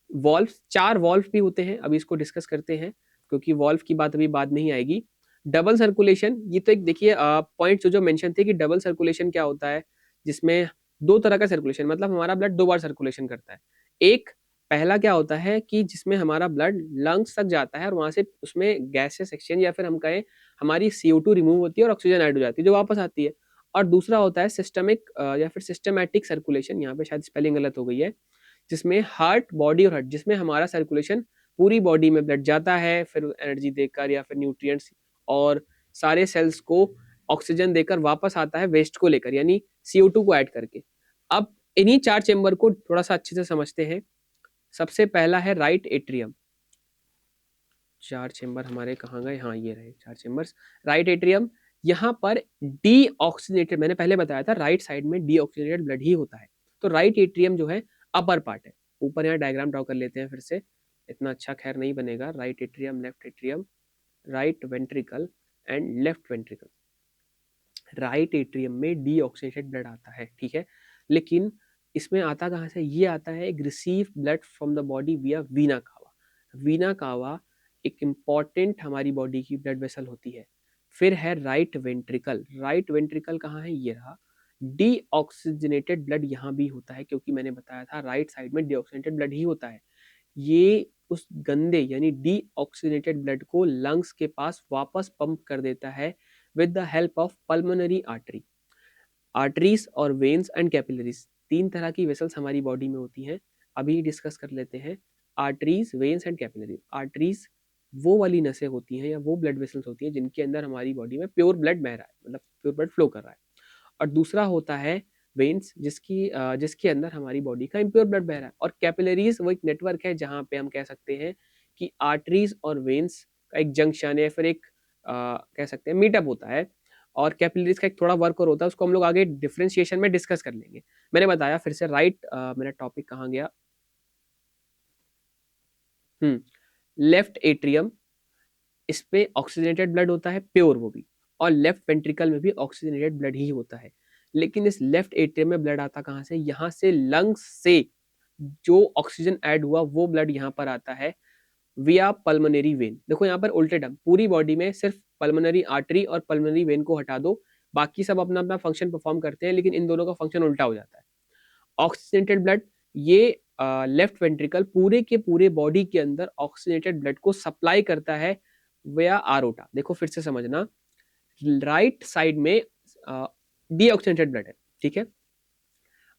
S1: Valve, 4 valve भी होते हैं, अभी इसको डिस्कस करते हैं क्योंकि वॉल्व की बात अभी बाद में ही आएगी. डबल सर्कुलेशन, ये तो एक देखिए पॉइंट जो मेंशन थे कि डबल सर्कुलेशन क्या होता है, जिसमें 2 तरह का सर्कुलेशन, मतलब हमारा ब्लड 2 बार सर्कुलेशन करता है. एक पहला क्या होता है कि जिसमें हमारा ब्लड लंग्स तक जाता है और वहां से उसमें गैसेस एक्सचेंज या फिर हम कहें हमारी CO2 रिमूव होती है और ऑक्सीजन ऐड हो जाती है जो वापस आती है. और दूसरा होता है सिस्टमिक या फिर सिस्टमैटिक सर्कुलेशन, यहाँ पे शायद स्पेलिंग गलत हो गई है, जिसमें हार्ट, बॉडी और हार्ट, जिसमें हमारा सर्कुलेशन पूरी बॉडी में ब्लड जाता है, फिर एनर्जी देकर या फिर न्यूट्रिएंट्स और सारे सेल्स को ऑक्सीजन देकर वापस आता है वेस्ट को लेकर, यानी CO2 को ऐड करके. अब इन्हीं 4 चेंबर को थोड़ा सा अच्छे से समझते हैं. सबसे पहला है राइट एट्रियम. 4 चेंबर हमारे कहाँ गए, हाँ ये रहे 4 चेंबर्स. राइट एट्रियम, यहाँ पर डीऑक्सीजनेटेड, मैंने पहले बताया था राइट साइड में डीऑक्सीजनेटेड ब्लड ही होता है. तो राइट एट्रियम जो है अपर पार्ट है. ऊपर यहाँ डायग्राम ड्रॉ कर लेते हैं फिर से, इतना अच्छा खैर नहीं बनेगा. Right atrium, left atrium, right ventricle and left ventricle. Right atrium में डीऑक्सीजनेटेड ब्लड आता है, ठीक है, लेकिन इसमें आता कहाँ से, ये आता है एक receive blood from the body विया वीना कावा. वीना कावा एक इम्पॉर्टेंट हमारी बॉडी की ब्लड वेसल होती है. फिर है राइट वेंट्रिकल. राइट वेंट्रिकल कहाँ है, ये रहा. डीऑक्सीजनेटेड ब्लड यहाँ भी होता है, क्योंकि मैंने बताया था राइट साइड में डीऑक्सीजनेटेड ब्लड ही होता है. ये उस गंदे यानी डीऑक्सीजनेटेड ब्लड को लंग्स के पास वापस पंप कर देता है with the help of pulmonary artery. Arteries और वेन्स एंड कैपिलरीज, तीन तरह की वेसल्स हमारी बॉडी में होती हैं, अभी डिस्कस कर लेते हैं। Arteries, veins and capillaries. Arteries वो वाली नसें होती हैं या वो ब्लड वेसल्स होती हैं जिनके अंदर हमारी बॉडी में प्योर ब्लड बह रहा है, मतलब प्योर ब्लड फ्लो कर रहा है। और दूसरा होता है वेन्स, जिसके अंदर हमारी बॉडी का इम्प्योर ब्लड बह रहा है। और कैपिलरीज वो एक नेटवर्क है जहाँ पे हम कह सकते हैं कि आर्टरीज और वेन्स का एक जंक्शन या फिर एक कह सकते हैं मीटअप होता है। और कैपिलरीज का एक थोड़ा वर्क और होता है, उसको हम लोग आगे डिफरेंशिएशन में डिस्कस कर लेंगे। मैंने बताया फिर से, राइट मेरा टॉपिक कहाँ गया, लेफ्ट एट्रियम, इस पे ऑक्सीजनेटेड ब्लड होता है प्योर वो भी, और लेफ्ट वेंट्रिकल में भी ऑक्सीजनेटेड ब्लड ही होता है। लेकिन इस लेफ्ट एट्रियम में ब्लड आता कहाँ से, यहाँ से लंग्स से जो ऑक्सीजन ऐड हुआ वो ब्लड यहाँ पर आता है विया पल्मोनरी वेन। देखो यहाँ पर उल्टे डम, पूरी बॉडी में सिर्फ पल्मोनरी आर्टरी और पल्मोनरी वेन को हटा दो, बाकी सब अपना अपना फंक्शन परफॉर्म करते हैं, लेकिन इन दोनों का फंक्शन उल्टा हो जाता है। ऑक्सीजनेटेड ब्लड, ये लेफ्ट वेंट्रिकल पूरे के पूरे बॉडी के अंदर ऑक्सीजनेटेड ब्लड को सप्लाई करता है विया आरोटा। देखो फिर से समझना, राइट साइड में डीऑक्सीजनेटेड ब्लड है, ठीक है।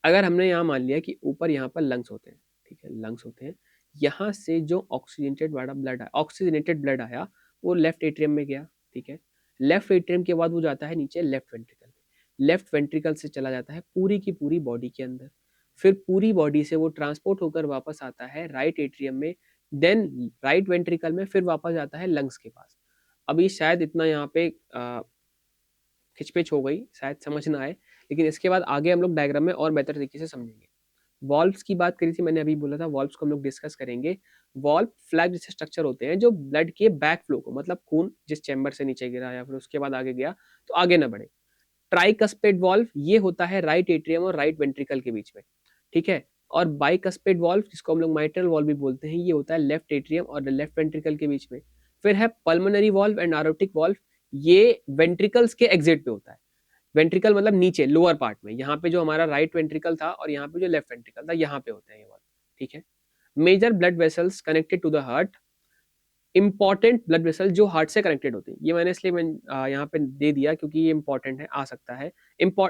S1: अगर हमने यहाँ मान लिया कि ऊपर यहाँ पर लंग्स होते हैं, ठीक है, लंग्स होते हैं, यहाँ से जो ऑक्सीजनेटेड ब्लड आया, ऑक्सीजनेटेड ब्लड आया, वो लेफ्ट एट्रियम में गया, ठीक है। लेफ्ट एट्रियम के बाद वो जाता है नीचे लेफ्ट वेंट्रिकल में, लेफ्ट वेंट्रिकल से चला जाता है पूरी की पूरी बॉडी के अंदर, फिर पूरी बॉडी से वो ट्रांसपोर्ट होकर वापस आता है राइट एट्रियम में, देन राइट वेंट्रिकल में, फिर वापस जाता है लंग्स के पास। अभी शायद इतना यहाँ पे खिचपिच हो गई, शायद समझ ना आए, लेकिन इसके बाद आगे हम लोग डायग्राम में और बेहतर तरीके से समझेंगे। वॉल्व्स की बात करी थी मैंने, अभी बोला था वॉल्व्स को हम लोग डिस्कस करेंगे। वॉल्व फ्लैग जैसे स्ट्रक्चर होते हैं जो ब्लड के बैक फ्लो को, मतलब खून जिस चैम्बर से नीचे गिरा या फिर उसके बाद आगे गया तो आगे ना बढ़े। ट्राइकस्पेड वॉल्व ये होता है राइट एट्रियम और राइट वेंट्रिकल के बीच में, ठीक है। और बाइकस्पेड वॉल्व, जिसको हम लोग माइट्रल वॉल्व भी बोलते हैं, ये होता है लेफ्ट एट्रियम और लेफ्ट वेंट्रिकल के बीच में। फिर है pulmonary valve and aortic valve, ये वेंट्रिकल्स के एग्जिट पे होता है। वेंट्रिकल मतलब नीचे लोअर पार्ट में, यहाँ पे जो हमारा राइट वेंट्रिकल था और यहाँ पे जो लेफ्ट वेंट्रिकल था, यहाँ पे होते हैं ये वाले, ठीक है। Major blood vessels connected to the heart, important blood vessel जो हार्ट से कनेक्टेड होते हैं, ये मैंने इसलिए यहाँ पे दे दिया क्योंकि ये इंपॉर्टेंट है, आ सकता है।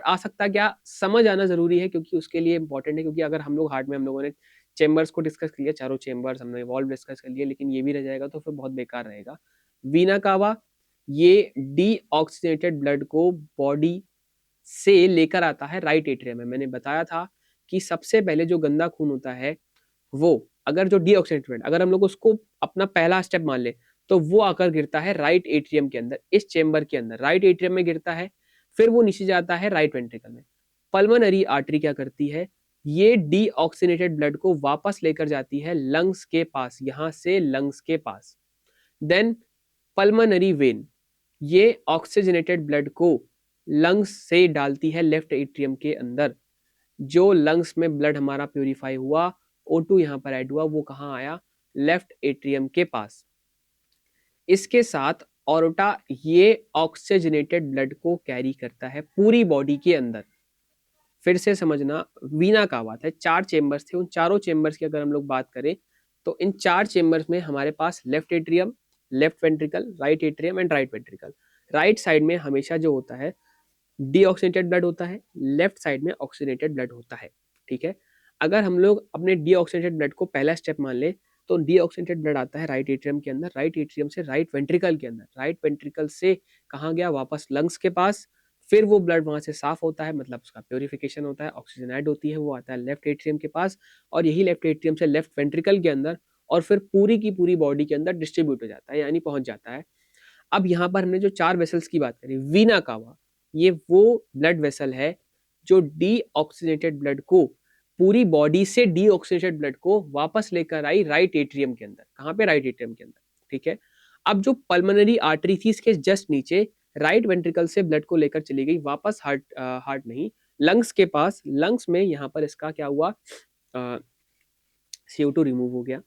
S1: आ सकता क्या, समझ आना जरूरी है क्योंकि उसके लिए इंपॉर्टेंट है, क्योंकि अगर हम लोग हार्ट में हम लोगों ने चेम्बर्स को डिस्कस किया, चारों चेम्बर्स हमने वॉल्व डिस्कस कर लिए, लेकिन ये भी रह जाएगा तो फिर बहुत बेकार रहेगा। वीना कावा, ये डीऑक्सीजनेटेड ब्लड को बॉडी से लेकर आता है राइट एट्रियम में। मैंने बताया था कि सबसे पहले जो गंदा खून होता है वो, अगर जो डीऑक्सीडेंट, अगर हम लोग उसको अपना पहला स्टेप मान ले, तो वो आकर गिरता है राइट एट्रियम के अंदर, इस चेम्बर के अंदर राइट एट्रियम में गिरता है, फिर वो नीचे जाता है राइट वेंट्रिकल में। पल्मोनरी आर्टरी क्या करती है, ये डीऑक्सीनेटेड ब्लड को वापस लेकर जाती है लंग्स के पास, यहां से लंग्स के पास। देन पल्मोनरी वेन, ये ऑक्सीजनेटेड ब्लड को लंग्स से डालती है लेफ्ट एट्रियम के अंदर। जो लंग्स में ब्लड हमारा प्यूरिफाई हुआ, O2 यहाँ पर ऐड हुआ, वो कहाँ आया, लेफ्ट एट्रियम के पास। इसके साथ ऑरोटा, ये ऑक्सीजनेटेड ब्लड को कैरी करता है पूरी बॉडी के अंदर। फिर से समझना, वीना का बात है, 4 चेम्बर्स थे, उन चारों चेम्बर्स की अगर हम लोग बात करें तो इन 4 चेम्बर्स में हमारे पास left atrium, left ventricle, right atrium and right ventricle. Right side में हमेशा जो होता है डीऑक्सीनेटेड ब्लड होता है, लेफ्ट साइड में ऑक्सीनेटेड ब्लड होता है, ठीक है। अगर हम लोग अपने डीऑक्सीनेटेड ब्लड को पहला स्टेप मान ले तो डीऑक्सीनेटेड ब्लड आता है राइट एट्रियम के अंदर, राइट एट्रियम से राइट वेंट्रिकल के अंदर, राइट वेंट्रिकल से कहाँ गया, वापस लंग्स के पास, फिर वो ब्लड वहां से साफ होता है, मतलब उसका प्योरिफिकेशन होता है, ऑक्सीजन ऐड होती है, वो आता है लेफ्ट एट्रियम के पास, और यही लेफ्ट एट्रियम से लेफ्ट वेंट्रिकल के अंदर, और फिर पूरी की पूरी बॉडी के अंदर डिस्ट्रीब्यूट हो जाता है, यानी पहुंच जाता है। अब यहाँ पर हमने जो 4 वेसल्स की बात करी, वीना कावा, ये वो ब्लड वेसल है जो डीऑक्सीनेटेड ब्लड को, पूरी बॉडी से डीऑक्सीनेटेड ब्लड को वापस लेकर आई राइट एट्रियम के अंदर। कहाँ पे, राइट एट्रियम के अंदर, ठीक है। अब जो पल्मोनरी आर्टरी थी इसके जस्ट नीचे, राइट वेंट्रिकल से ब्लड को लेकर चली गई वापस हार्ट नहीं, लंग्स के पास। लंग्स में यहाँ पर इसका क्या हुआ, CO2 रिमूव हो गया।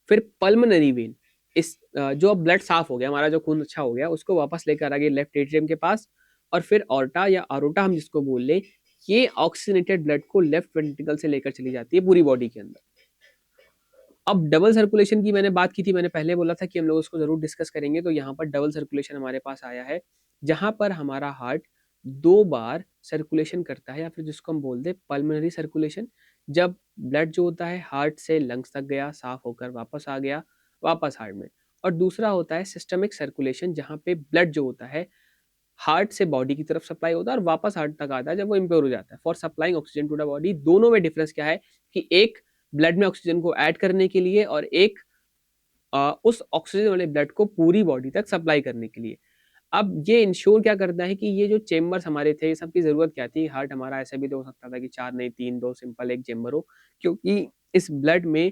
S1: फिर पल्मोनरी वेन, इस जो अब ब्लड साफ हो गया, हमारा जो खून अच्छा हो गया, उसको वापस लेकर आ गए लेफ्ट एट्रियम के पास। और फिर ऑर्टा या अरोटा हम जिसको बोल ले, ये ऑक्सीजनेटेड ब्लड को लेफ्ट वेंट्रिकल से लेकर चली जाती है पूरी बॉडी के अंदर। अब डबल सर्कुलेशन की मैंने बात की थी, मैंने पहले बोला था कि हम लोग उसको जरूर डिस्कस करेंगे, तो यहाँ पर डबल सर्कुलेशन हमारे पास आया है, जहां पर हमारा हार्ट 2 बार सर्कुलेशन करता है, या फिर जिसको हम बोलते हैं पल्मोनरी सर्कुलेशन, जब ब्लड जो होता है हार्ट से लंग्स तक गया, साफ होकर वापस आ गया, वापस हार्ट में। और दूसरा होता है सिस्टमिक सर्कुलेशन, जहाँ पे ब्लड जो होता है हार्ट से बॉडी की तरफ सप्लाई होता है और वापस हार्ट तक आता है जब वो इम्प्योर हो जाता है, for supplying oxygen to the body. दोनों में डिफरेंस क्या है कि एक ब्लड में ऑक्सीजन को ऐड करने के लिए और एक उस ऑक्सीजन वाले ब्लड को पूरी बॉडी तक सप्लाई करने के लिए। अब ये इंश्योर क्या करता है कि ये जो चेम्बर्स हमारे थे, सबकी जरूरत क्या थी? हार्ट हमारा ऐसे भी तो हो सकता था कि 4 नहीं 3, 2 सिंपल एक चेम्बर हो, क्योंकि इस ब्लड में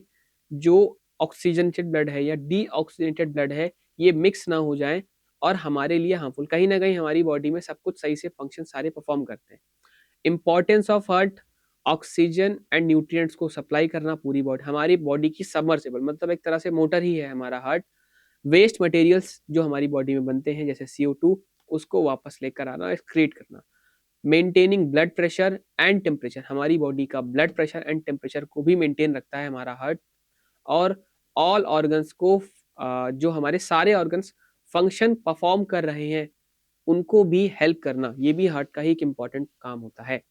S1: जो ऑक्सीजनेटेड ब्लड है या डीऑक्सीजनेटेड ब्लड है, ये मिक्स ना हो जाए और हमारे लिए हार्मफुल। कहीं ना कहीं हमारी बॉडी में सब कुछ सही से फंक्शन सारे परफॉर्म करते हैं। Importance of heart, oxygen and nutrients को सप्लाई करना पूरी बॉडी, हमारी बॉडी की सबमर्सिबल, मतलब एक तरह से मोटर ही है हमारा हार्ट। वेस्ट मटेरियल्स जो हमारी बॉडी में बनते हैं जैसे CO2, उसको वापस लेकर आना, एक्सक्रीट करना। Maintaining blood pressure and temperature, हमारी बॉडी का ब्लड प्रेशर एंड टेम्परेचर को भी मेंटेन रखता है हमारा हार्ट। और ऑल ऑर्गन्स को, जो हमारे सारे ऑर्गन्स फंक्शन परफॉर्म कर रहे हैं उनको भी हेल्प करना, ये भी हार्ट का ही एक इम्पॉर्टेंट काम होता है।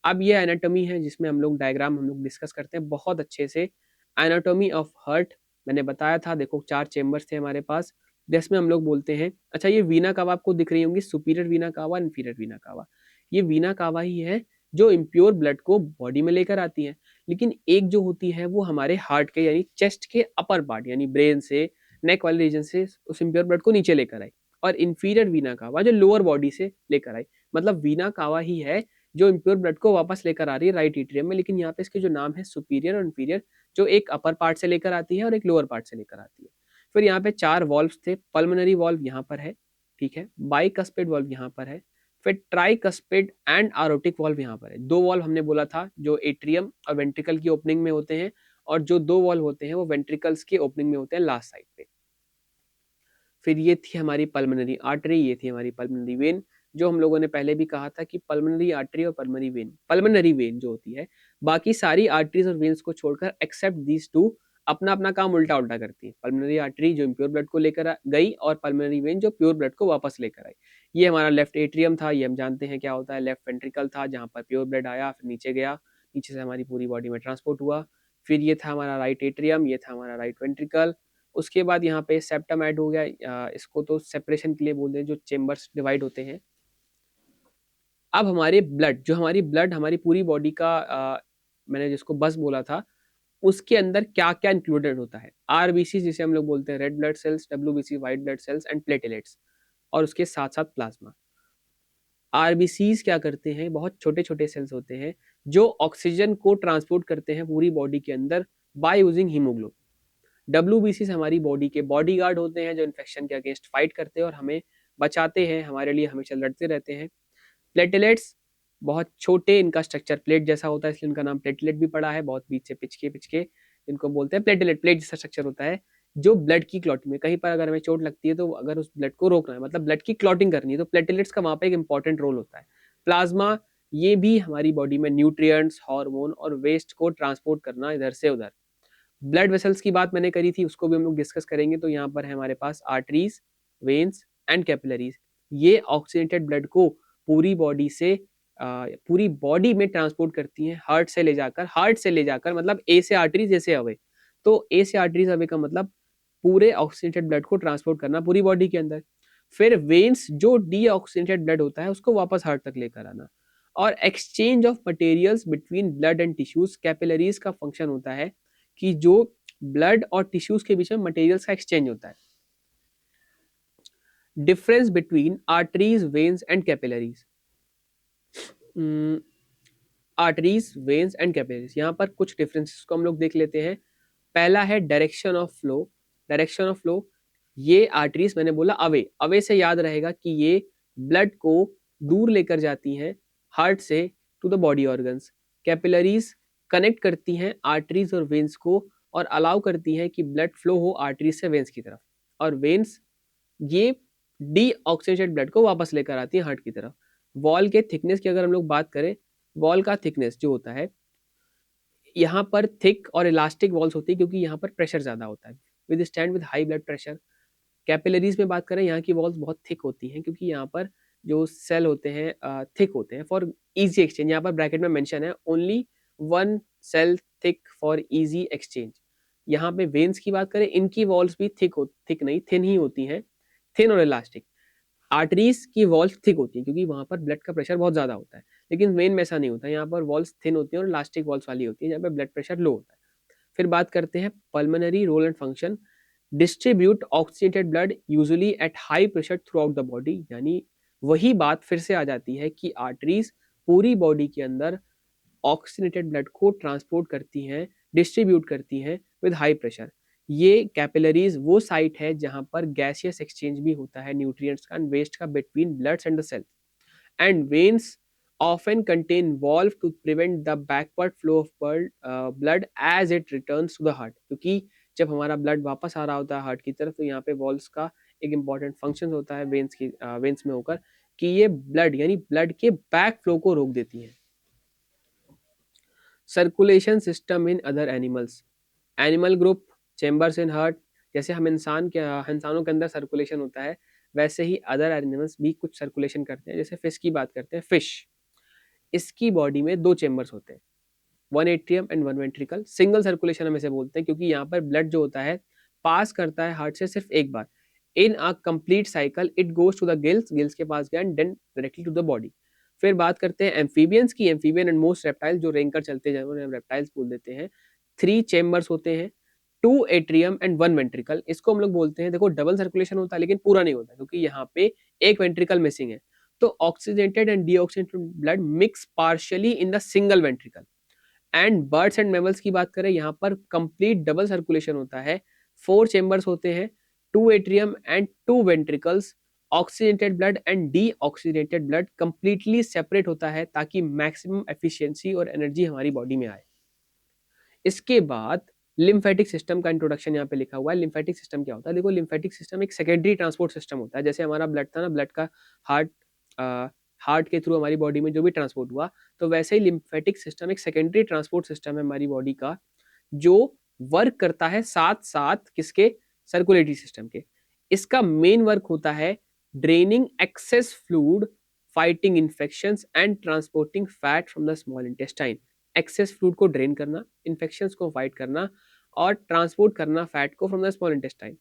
S1: अब ये एनाटॉमी है जिसमें हम लोग डायग्राम हम लोग डिस्कस करते हैं बहुत अच्छे से। एनाटॉमी ऑफ हार्ट मैंने बताया था, देखो 4 चेम्बर्स थे हमारे पास, जिसमें हम लोग बोलते हैं, अच्छा ये वीना कावा आपको दिख रही होंगी, सुपीरियर वीना कावा, इन्फीरियर वीना कावा। ये वीना कावा ही है जो इम्प्योर ब्लड को बॉडी में लेकर आती है। लेकिन एक जो होती है वो हमारे हार्ट के यानी चेस्ट के अपर पार्ट यानी ब्रेन से, नेक वाले रीजन से उस इम्प्योर ब्लड को नीचे लेकर आई। और इन्फीरियर वीना कावा जो लोअर बॉडी से लेकर आई, मतलब वीना कावा ही है जो इम्प्योर ब्लड को वापस लेकर आ रही है राइट एट्रियम में। लेकिन यहाँ पे इसके जो नाम है सुपीरियर और इन्फीरियर, जो एक अपर पार्ट से लेकर आती है और एक लोअर पार्ट से लेकर आती है। फिर यहाँ पे 4 वॉल्व्स थे, पल्मोनरी वॉल्व यहाँ पर है, ठीक है, बाइकस्पिड वॉल्व यहाँ पर है, फिर ट्राइकस्पिड एंड आरोटिक वॉल्व यहाँ पर है। 2 वॉल्व हमने बोला था जो एट्रियम और वेंट्रिकल की ओपनिंग में होते हैं, और जो 2 वॉल्व होते हैं वो वेंट्रिकल्स की ओपनिंग में होते हैं लास्ट साइड पे। फिर ये थी हमारी पल्मोनरी आर्टरी, ये थी हमारी पल्मोनरी वेन, जो हम लोगों ने पहले भी कहा था कि पल्मोनरी आर्टरी और पल्मोनरी वेन जो होती है, बाकी सारी आर्टरीज और वेन्स को छोड़कर एक्सेप्ट दीज टू अपना अपना काम उल्टा उल्टा करती है। पल्मोनरी आर्टरी जो इम्प्योर ब्लड को लेकर गई और पल्मोनरी वेन जो प्योर ब्लड को वापस लेकर आई। ये हमारा लेफ्ट एट्रियम था, ये हम जानते हैं क्या होता है, लेफ्ट वेंट्रिकल था जहाँ पर प्योर ब्लड आया, फिर नीचे गया, नीचे से हमारी पूरी बॉडी में ट्रांसपोर्ट हुआ। फिर ये था हमारा राइट एट्रियम, ये था हमारा राइट वेंट्रिकल। उसके बाद यहाँ पे सेप्टम ऐड हो गया, इसको तो सेपरेशन के लिए बोलते हैं, जो चेम्बर्स डिवाइड होते हैं। अब हमारे ब्लड, जो हमारी ब्लड हमारी पूरी बॉडी का, मैंने जिसको बस बोला था, उसके अंदर क्या क्या इंक्लूडेड होता है? आरबीसी जिसे हम लोग बोलते हैं red blood cells, WBC white blood cells and platelets, और उसके साथ साथ प्लाज्मा। आरबीसीज क्या करते हैं? बहुत छोटे छोटे सेल्स होते हैं जो ऑक्सीजन को ट्रांसपोर्ट करते हैं पूरी बॉडी के अंदर बाय यूजिंग हीमोग्लोबिन। डब्ल्यूबीसी हमारी बॉडी के बॉडीगार्ड होते हैं जो इन्फेक्शन के अगेंस्ट फाइट करते हैं और हमें बचाते हैं, हमारे लिए हमेशा लड़ते रहते हैं। प्लेटलेट्स बहुत छोटे, इनका स्ट्रक्चर प्लेट जैसा होता है, इसलिए इनका नाम प्लेटलेट भी पड़ा है, बहुत बीच से पिचके पिचके इनको बोलते हैं प्लेटलेट। प्लेट जैसा स्ट्रक्चर होता है जो ब्लड की क्लॉटिंग में, कहीं पर अगर हमें चोट लगती है तो अगर उस ब्लड को रोकना है, मतलब ब्लड की क्लॉटिंग करनी है, तो प्लेटलेट्स का वहां पे एक इंपॉर्टेंट रोल होता है। प्लाज्मा, ये भी हमारी बॉडी में न्यूट्रिएंट्स, हार्मोन और वेस्ट को ट्रांसपोर्ट करना इधर से उधर। ब्लड वेसल्स की बात मैंने करी थी, उसको भी हम लोग डिस्कस करेंगे। तो यहाँ पर है हमारे पास आर्टरीज, वेन्स एंड कैपिलरीज। ये ऑक्सीजनेटेड ब्लड को पूरी बॉडी से, पूरी बॉडी में ट्रांसपोर्ट करती हैं, हार्ट से ले जाकर मतलब ए से आर्टरीज, ए से अवे। तो ए से आर्टरीज अवे का मतलब पूरे ऑक्सीजनेटेड ब्लड को ट्रांसपोर्ट करना पूरी बॉडी के अंदर। फिर वेन्स जो डीऑक्सीजनेटेड ब्लड होता है उसको वापस हार्ट तक लेकर आना। और exchange of materials between blood and tissues, capillaries का फंक्शन होता है कि जो ब्लड और टिश्यूज के बीच में मटेरियल्स का एक्सचेंज होता है। Difference between arteries, veins and capillaries. Arteries, veins and capillaries, यहाँ पर कुछ डिफरेंसेस को हम लोग देख लेते हैं। पहला है direction of flow. Direction of flow, ये आर्टरीज मैंने बोला अवे, अवे से याद रहेगा कि ये ब्लड को दूर लेकर जाती हैं हार्ट से to the body organs. Capillaries connect करती हैं आर्टरीज और वेन्स को और अलाउ करती हैं कि ब्लड फ्लो हो आर्टरीज से वेन्स की तरफ। और वेन्स ये डीऑक्सीजनेटेड ब्लड को वापस लेकर आती है हार्ट की तरफ। वॉल के थिकनेस की अगर हम लोग बात करें, वॉल का थिकनेस जो होता है, यहाँ पर थिक और इलास्टिक वॉल्स होती है क्योंकि यहाँ पर प्रेशर ज़्यादा होता है, with stand with high blood pressure. Capillaries में बात करें, यहाँ की वॉल्स बहुत थिक होती हैं क्योंकि यहाँ पर जो सेल होते हैं थिक होते हैं फॉर इजी एक्सचेंज। यहाँ पर ब्रैकेट में मेंशन है only one cell thick for easy exchange. यहाँ पे वेन्स की बात करें, इनकी वॉल्स भी थिक नहीं, थिन ही होती हैं, थिन और इलास्टिक। आर्टरीज की वॉल्स थिक होती है क्योंकि वहां पर ब्लड का प्रेशर बहुत ज्यादा होता है, लेकिन वेन में ऐसा नहीं होता, यहाँ पर वॉल्स थिन होती है और इलास्टिक वॉल्स वाली होती है जहाँ पे ब्लड प्रेशर लो होता है। फिर बात करते हैं pulmonary role and function. Distribute oxygenated blood usually at high pressure throughout the body, यानी वही बात फिर से आ जाती है कि आर्टरीज पूरी बॉडी के अंदर ऑक्सीजनेटेड ब्लड को ट्रांसपोर्ट करती हैं, डिस्ट्रीब्यूट करती हैं विद हाई प्रेशर। ये कैपिलरीज वो साइट है जहां पर गैसियस एक्सचेंज भी होता है न्यूट्रिएंट्स का एंड वेस्ट का between bloods and the cell. And veins often contain valve to prevent the backward flow of blood as it returns to the heart, क्योंकि जब हमारा ब्लड वापस आ रहा होता है हार्ट की तरफ तो यहाँ पे वॉल्व्स का एक इंपॉर्टेंट फंक्शन होता है वेन्स में होकर कि ये ब्लड यानी ब्लड के बैक फ्लो को रोक देती हैं। Circulation system in other animals. Animal group, chambers in heart. जैसे हम इंसानों के अंदर सर्कुलेशन होता है, वैसे ही अदर एनिमल्स भी कुछ सर्कुलेशन करते हैं। जैसे फिश की बात करते हैं, फिश, इसकी बॉडी में दो चेम्बर्स होते हैं, one atrium and one ventricle. Single circulation हम इसे बोलते हैं क्योंकि यहाँ पर ब्लड जो होता है पास करता है हार्ट से सिर्फ एक बार। In a complete cycle it goes to the gills, gills के पास गया and then directly to the body. फिर बात करते हैं एम्फीबियंस की। एम्फीबियन एंड मोस्ट रेप्टाइल, जो रेंकर चलते हैं उन्हें रेप्टाइल्स बोल देते हैं। थ्री चेम्बर्स होते हैं, two atrium and one ventricle. इसको हम लोग बोलते हैं, देखो डबल सर्कुलेशन होता है लेकिन पूरा नहीं होता क्योंकि यहाँ पे एक वेंट्रिकल मिसिंग है। तो oxygenated and deoxygenated blood mix partially in the single ventricle. And birds and mammals की बात करें, यहाँ पर कंप्लीट डबल सर्कुलेशन होता है, फोर चेम्बर्स होते हैं, two atrium and two ventricles. Oxygenated blood and deoxygenated blood completely separate होता है ताकि मैक्सिमम एफिशिएंसी और एनर्जी हमारी बॉडी में आए। इसके बाद लिम्फेटिक सिस्टम का इंट्रोडक्शन यहाँ पे लिखा हुआ है। लिम्फेटिक सिस्टम क्या होता है? देखो, लिम्फेटिक सिस्टम एक सेकेंडरी ट्रांसपोर्ट सिस्टम होता है। जैसे हमारा ब्लड था ना, ब्लड का हार्ट के थ्रू हमारी बॉडी में जो भी ट्रांसपोर्ट हुआ, तो वैसे ही लिम्फेटिक सिस्टम एक सेकेंडरी ट्रांसपोर्ट सिस्टम है हमारी बॉडी का, जो वर्क करता है साथ साथ किसके? सर्कुलेटरी सिस्टम के। इसका मेन वर्क होता है draining access fluid, fighting infections and transporting fat from the small intestine. Access fluid को ड्रेन करना, इन्फेक्शंस को फाइट करना और ट्रांसपोर्ट करना फैट को from the small intestine.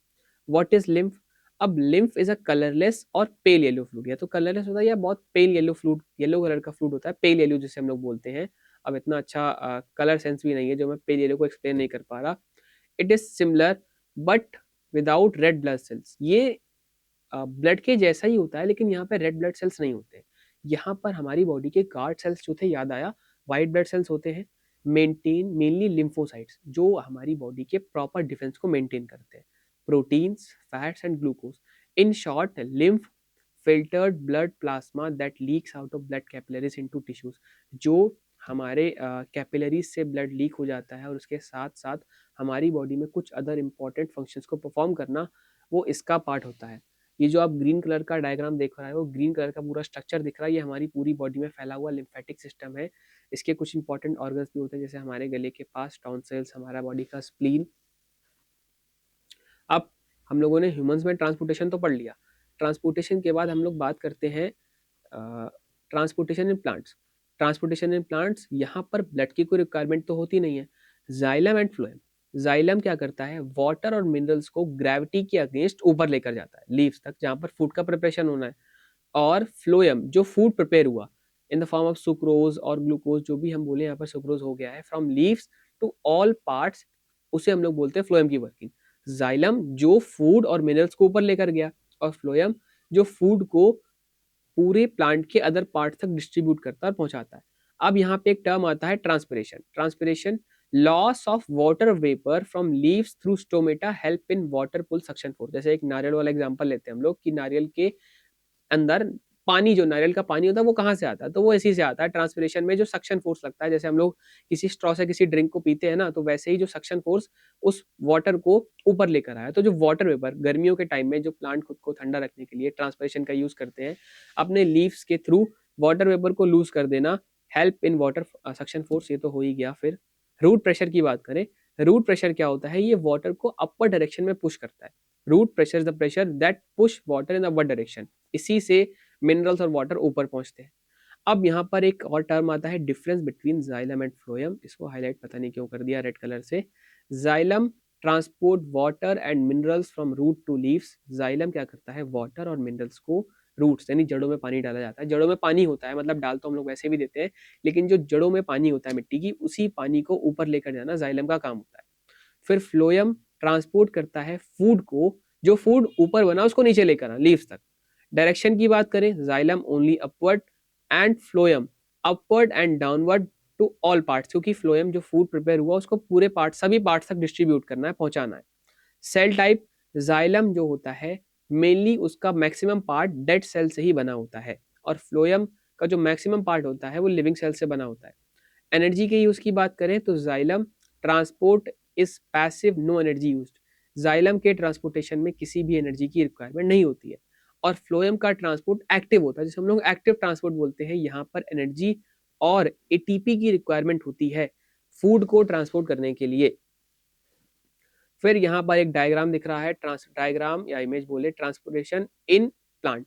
S1: What is lymph? अब लिम्फ इज अ कलरलेस और पेल येलो फ्लूइड। या तो कलरलेस होता है या बहुत pale yellow fluid, yellow colour का फ्लूइड होता है, पेल येलो जिसे हम लोग बोलते हैं। अब इतना अच्छा कलर सेंस भी नहीं है जो मैं पेल येलो को एक्सप्लेन नहीं कर पा रहा। It is similar but without red blood cells. ये ब्लड के जैसा ही होता है लेकिन यहाँ पे रेड ब्लड सेल्स नहीं होते। यहाँ पर हमारी बॉडी के गार्ड सेल्स जो थे, याद आया, व्हाइट ब्लड सेल्स होते हैं। मेनली लिम्फोसाइट्स जो हमारी बॉडी के प्रॉपर डिफेंस को मेंटेन करते हैं। Proteins, fats and glucose. In short, lymph filtered blood plasma that leaks out of blood capillaries into tissues. जो हमारे कैपिलरीज से ब्लड लीक हो जाता है और उसके साथ साथ हमारी बॉडी में कुछ अदर इंपॉर्टेंट फंक्शंस को परफॉर्म करना, वो इसका पार्ट होता है। ये जो आप ग्रीन कलर का डायग्राम देख रहे हो, ग्रीन कलर का पूरा स्ट्रक्चर दिख रहा है, ये हमारी पूरी बॉडी में फैला हुआ लिम्फेटिक सिस्टम है। इसके कुछ इंपॉर्टेंट ऑर्गन्स भी होते हैं, जैसे हमारे गले के पास टॉन्सिल्स, हमारा बॉडी का स्प्लीन। अब हम लोगों ने ह्यूमंस में ट्रांसपोर्टेशन तो पढ़ लिया। ट्रांसपोर्टेशन के बाद हम लोग बात करते हैं transportation in plants. Transportation in plants, यहाँ पर ब्लड की कोई रिक्वायरमेंट तो होती नहीं है। Xylem and phloem. जाइलम क्या करता है? वाटर और मिनरल्स को ग्रेविटी के अगेंस्ट ऊपर लेकर जाता है लीव्स तक, जहाँ पर फूड का प्रिपरेशन होना है। और फ्लोएम, जो फूड प्रिपेयर हुआ in the form of sucrose और ग्लूकोज, जो भी हम बोले यहाँ पर सुक्रोज हो गया है, from leaves to all parts, उसे हम लोग बोलते हैं फ्लोएम की वर्किंग। जाइलम जो फूड और मिनरल्स को ऊपर लेकर गया, और फ्लोएम जो फूड को पूरे प्लांट के अदर पार्ट तक डिस्ट्रीब्यूट करता है और पहुंचाता है। अब यहाँ पे एक टर्म आता है transpiration. Transpiration, loss of water vapour from leaves through stomata help in water pull suction force. जैसे एक नारियल वाला एग्जांपल लेते हैं हम लोग कि नारियल के अंदर पानी, जो नारियल का पानी होता है वो कहाँ से आता है? तो वो इसी से आता है, ट्रांसपिरेशन में जो सक्शन फोर्स लगता है। जैसे हम लोग किसी स्ट्रॉ से किसी ड्रिंक को पीते हैं ना, तो वैसे ही जो सक्शन फोर्स उस वाटर को ऊपर लेकर आया। तो जो वाटर वेपर गर्मियों के टाइम में जो प्लांट खुद को ठंडा रखने के लिए ट्रांसपिरेशन का यूज करते हैं, अपने लीव्स के थ्रू वाटर वेपर को लूज कर देना, help in water suction force, ये तो हो ही गया। फिर रूट प्रेशर की बात करें, रूट प्रेशर क्या होता है, ये वाटर को अपर डायरेक्शन में पुश करता है। Root pressure is the pressure that push water in upper direction, इसी से मिनरल्स और वाटर ऊपर पहुंचते हैं। अब यहाँ पर एक और टर्म आता है difference between xylem and phloem, इसको हाईलाइट पता नहीं क्यों कर दिया रेड कलर से। Xylem transport water and minerals from root to leaves. Xylem क्या करता है, वाटर और मिनरल्स को रूट्स यानी जड़ों में पानी डाला जाता है। जड़ों में पानी होता है, मतलब डाल तो हम लोग वैसे भी देते हैं, लेकिन जो जड़ों में पानी होता है मिट्टी की, उसी पानी को ऊपर लेकर जाना जाइलम का काम होता है। फिर फ्लोएम ट्रांसपोर्ट करता है फूड को, जो फूड ऊपर बना उसको नीचे लेकर आना लीव्स तक। डायरेक्शन की बात करें, xylem only upward and phloem upward and downward to all parts, क्योंकि फ्लोएम जो फूड प्रिपेयर हुआ उसको पूरे पार्ट सभी पार्ट्स तक डिस्ट्रीब्यूट करना है, पहुंचाना है। सेल टाइप, जाइलम जो होता है मेनली उसका मैक्सिमम पार्ट डेड सेल से ही बना होता है, और फ्लोएम का जो मैक्सिमम पार्ट होता है वो लिविंग सेल से बना होता है। एनर्जी के यूज की बात करें तो xylem transport is passive, no energy used. Xylem के ट्रांसपोर्टेशन में किसी भी एनर्जी की रिक्वायरमेंट नहीं होती है। और फ्लोएम का ट्रांसपोर्ट एक्टिव होता है, जिसे हम लोग एक्टिव ट्रांसपोर्ट बोलते हैं। यहाँ पर एनर्जी और एटीपी की रिक्वायरमेंट होती है फूड को ट्रांसपोर्ट करने के लिए। फिर यहाँ पर एक डायग्राम दिख रहा है, डायग्राम या इमेज बोले, ट्रांसपोर्टेशन इन प्लांट।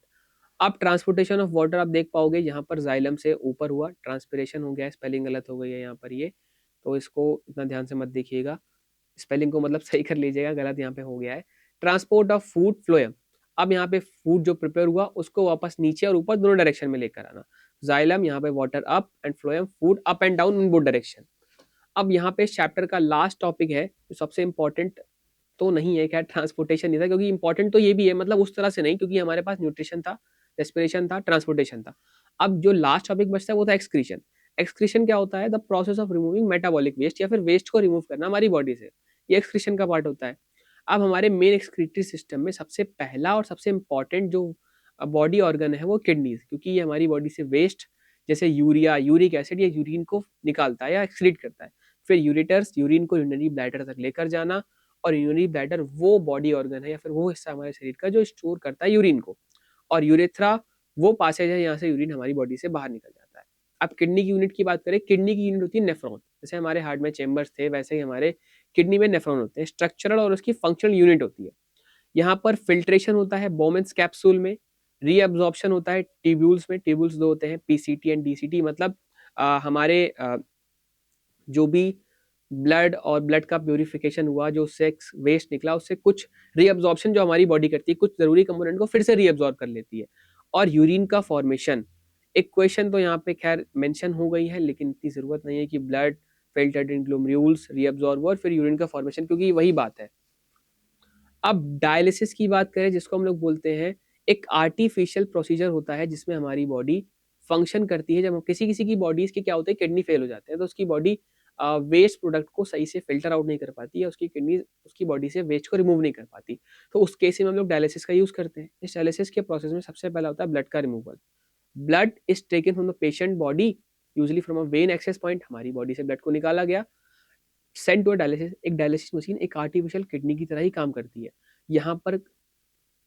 S1: अब ट्रांसपोर्टेशन ऑफ वाटर आप देख पाओगे, यहाँ पर जाइलम से ऊपर हुआ, ट्रांसपिरेशन हो गया है, स्पेलिंग गलत हो गई है यहाँ पर ये, तो इसको इतना ध्यान से मत देखिएगा, स्पेलिंग को मतलब सही कर लीजिएगा, गलत यहाँ पे हो गया है। ट्रांसपोर्ट ऑफ फूड फ्लोएम, अब यहाँ पे फूड जो प्रिपेयर हुआ उसको वापस नीचे और ऊपर दोनों डायरेक्शन में लेकर आना। जाइलम यहाँ पे water up and phloem food up and down in both direction. अब यहाँ पे चैप्टर का लास्ट टॉपिक है जो सबसे इंपॉर्टेंट तो नहीं है, खैर ट्रांसपोर्टेशन नहीं था, क्योंकि इंपॉर्टेंट तो ये भी है, मतलब उस तरह से नहीं, क्योंकि हमारे पास न्यूट्रिशन था, रेस्पिरेशन था, ट्रांसपोर्टेशन था। अब जो लास्ट टॉपिक बचता है वो था एक्सक्रीशन। एक्सक्रीशन क्या होता है, the process of removing metabolic waste, या फिर वेस्ट को रिमूव करना हमारी बॉडी से, ये एक्सक्रीशन का पार्ट होता है। अब हमारे मेन एक्सक्रीटरी सिस्टम में सबसे पहला और सबसे इंपॉर्टेंट जो बॉडी ऑर्गन है वो किडनीज, क्योंकि ये हमारी बॉडी से वेस्ट जैसे यूरिया, यूरिक एसिड या यूरिन को निकालता है या एक्सक्रीट करता है। फिर यूरिटर्स, यूरिन को यूरिनरी ब्लैडर तक लेकर जाना, और यूरिनरी ब्लैडर वो बॉडी ऑर्गन है या फिर वो हिस्सा हमारे शरीर का जो स्टोर करता है यूरिन को, और यूरेथ्रा वो पासेज है यहाँ से यूरिन हमारी बॉडी से बाहर निकल जाता है। अब किडनी की यूनिट की बात करें, किडनी की यूनिट होती है नेफ्रॉन। जैसे हमारे हार्ट में चेंबर्स थे, वैसे ही हमारे किडनी में नेफ्रॉन होते हैं, स्ट्रक्चरल और उसकी फंक्शनल यूनिट होती है। यहाँ पर फिल्ट्रेशन होता है बोमेंस कैप्सूल में, रीअब्जॉर्प्शन होता है ट्यूब्यूल्स में, ट्यूब्यूल्स दो होते हैं पीसीटी एंड डीसीटी, मतलब हमारे जो भी ब्लड और ब्लड का प्यूरिफिकेशन हुआ, जो उससे वेस्ट निकला, उससे कुछ रीअब्जॉर्प्शन जो हमारी बॉडी करती है, कुछ जरूरी कंपोनेंट को फिर से रीअब्जॉर्ब कर लेती है। और यूरिन का फॉर्मेशन, एक क्वेश्चन तो यहाँ पे खैर मेंशन हो गई है, लेकिन इतनी जरूरत नहीं है कि ब्लड फिल्टर्ड इन ग्लोमेरुल्स, रीअब्जॉर्ब और फिर यूरिन का फॉर्मेशन, क्योंकि वही बात है। अब डायलिसिस की बात करें, जिसको हम लोग बोलते हैं, एक आर्टिफिशियल प्रोसीजर होता है जिसमें हमारी बॉडी फंक्शन करती है। जब किसी किसी की बॉडीज के क्या होते हैं, किडनी फेल हो जाते हैं, तो उसकी बॉडी वेस्ट प्रोडक्ट को सही से फिल्टर आउट नहीं कर पाती है, उसकी किडनी उसकी बॉडी से वेस्ट को रिमूव नहीं कर पाती, तो उस केस में हम लोग डायलिसिस का यूज करते हैं। इस डायलिसिस के प्रोसेस में सबसे पहला होता है ब्लड का removal. Blood is taken from the patient body, usually from a vein access point, हमारी बॉडी से ब्लड को निकाला गया, सेंट टू डायलिसिस। एक डायलिसिस मशीन एक आर्टिफिशियल किडनी की तरह ही काम करती है, यहाँ पर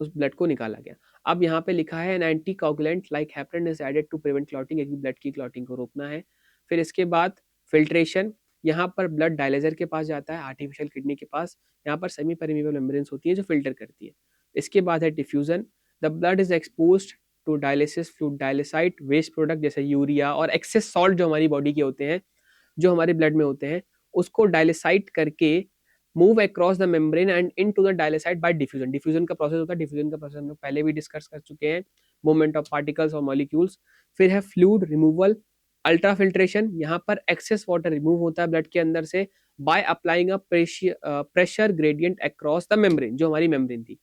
S1: उस ब्लड को निकाला गया। अब यहाँ पे लिखा है an anticoagulant like heparin is added to prevent clotting, एक ब्लड की क्लॉटिंग को रोकना है। फिर इसके बाद फिल्ट्रेशन, यहाँ पर ब्लड डायलिजर के पास जाता है, आर्टिफिशियल किडनी के पास, यहाँ पर सेमी परमिएबल मेम्ब्रेन्स होती है जो फिल्टर करती है। इसके बाद है diffusion, the blood is exposed to dialysis fluid, dialysate waste product जैसे यूरिया और एक्सेस सॉल्ट जो हमारी बॉडी के होते हैं, जो हमारे ब्लड में होते हैं, उसको डायलिसाइट करके move across the membrane and into the dialysate by diffusion. Diffusion का प्रोसेस होता है, डिफ्यूजन का प्रोसेस हम लोग पहले भी डिस्कस कर चुके हैं, मूवमेंट ऑफ पार्टिकल्स और मॉलिक्यूल्स। फिर है फ्लूइड रिमूवल, अल्ट्रा फिल्ट्रेशन, यहाँ पर एक्सेस वाटर रिमूव होता है ब्लड के अंदर से by applying a pressure gradient across the membrane, जो हमारी मेम्ब्रेन थी।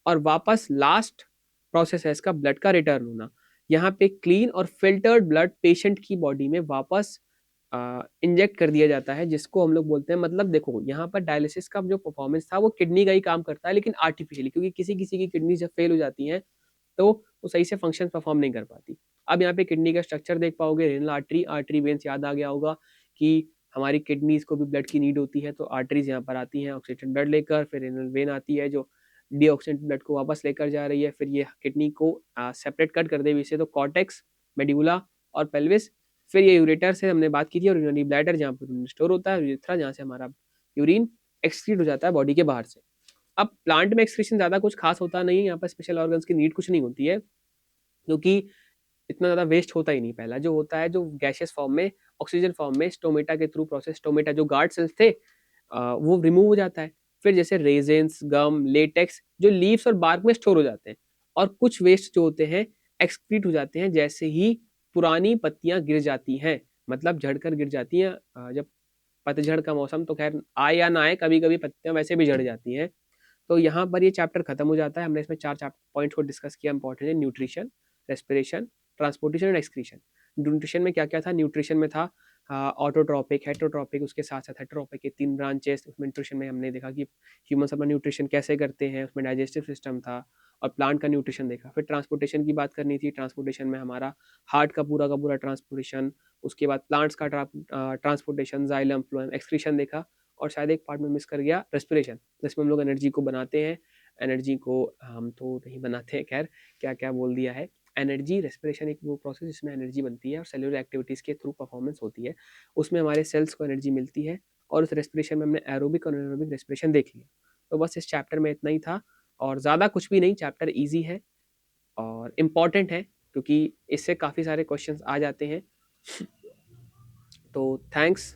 S1: और वापस लास्ट प्रोसेस है इसका ब्लड का रिटर्न होना, यहाँ पे क्लीन और फिल्टर्ड ब्लड पेशेंट की बॉडी में वापस इंजेक्ट कर दिया जाता है, जिसको हम लोग बोलते हैं, मतलब देखो यहाँ पर डायलिसिस का जो परफॉर्मेंस था वो किडनी का ही काम करता है, लेकिन आर्टिफिशियली, क्योंकि किसी किसी की किडनी जब फेल हो जाती है तो वो सही से फंक्शन परफॉर्म नहीं कर पाती। अब यहाँ पे किडनी का स्ट्रक्चर देख पाओगे, रेनल आर्टरी, आर्टरी वेन्स याद आ गया होगा कि हमारी किडनीज को भी ब्लड की नीड होती है, तो आर्टरीज यहाँ पर आती हैं ऑक्सीजन ब्लड लेकर, फिर रेनल वेन आती है जो डीऑक्सीजन ब्लड को वापस लेकर जा रही है, फिर ये किडनी को सेपरेट कट कर दे इससे, तो कॉर्टेक्स, मेड्यूला और पेल्विस, फिर ये यूरेटर से हमने बात की थी, और यूरिनरी ब्लैडर जहाँ पर यूरिन स्टोर होता है, यूरेथ्रा जहाँ से हमारा यूरिन एक्सक्रीट हो जाता है बॉडी के बाहर से। अब प्लांट में एक्सक्रीशन ज़्यादा कुछ खास होता नहीं है, यहाँ पर स्पेशल ऑर्गन्स की नीड कुछ नहीं होती है, क्योंकि इतना ज़्यादा वेस्ट होता ही नहीं। पहला जो होता है, जो गैसियस फॉर्म में, ऑक्सीजन फॉर्म में, स्टोमेटा के थ्रू प्रोसेस, स्टोमेटा जो गार्ड सेल्स थे वो रिमूव हो जाता है। फिर जैसे रेजेंस, गम, लेटेक्स जो लीव्स और बार्क में स्टोर हो जाते हैं, और कुछ वेस्ट जो होते हैं एक्सक्रीट हो जाते हैं जैसे ही पुरानी पत्तियां गिर जाती हैं, मतलब झड़कर गिर जाती हैं। जब पतझड़ का मौसम तो खैर आए या ना आए, कभी कभी पत्तियां वैसे भी झड़ जाती हैं। तो यहाँ पर ये चैप्टर खत्म हो जाता है। हमने इसमें 4 पॉइंट्स को डिस्कस किया इंपॉर्टेंट है: nutrition, respiration, transportation and excretion. Nutrition में क्या-क्या था? न्यूट्रिशन में था ऑटोट्रॉपिक, हेटरोट्रॉपिक, उसके साथ-साथ हेटरोट्रॉपिक के 3 ब्रांचेस। उसमें न्यूट्रिशन में हमने देखा कि ह्यूमन्स अपना न्यूट्रिशन कैसे करते हैं, उसमें डाइजेस्टिव सिस्टम था, और प्लांट का न्यूट्रिशन देखा। फिर ट्रांसपोर्टेशन की बात करनी थी। ट्रांसपोर्टेशन में हमारा हार्ट का पूरा ट्रांसपोर्टेशन, उसके बाद प्लांट्स का ट्रांसपोर्टेशन, जाइलम, फ्लोएम, एक्सक्रीशन देखा। और शायद एक पार्ट में मिस कर गया, रेस्पिरेशन, जिसमें हम लोग एनर्जी को बनाते हैं। एनर्जी को हम तो नहीं बनाते हैं, खैर क्या क्या बोल दिया है। एनर्जी, रेस्पिरेशन एक वो प्रोसेस जिसमें एनर्जी बनती है और सेलुलर एक्टिविटीज़ के थ्रू परफॉर्मेंस होती है, उसमें हमारे सेल्स को एनर्जी मिलती है। और उस रेस्पिरेशन में हमने एरोबिक और एनारोबिक रेस्पिरेशन देख लिया। तो बस इस चैप्टर में इतना ही था, और ज़्यादा कुछ भी नहीं। चैप्टर ईजी है और इम्पॉर्टेंट है, क्योंकि इससे काफ़ी सारे क्वेश्चंस आ जाते हैं। तो थैंक्स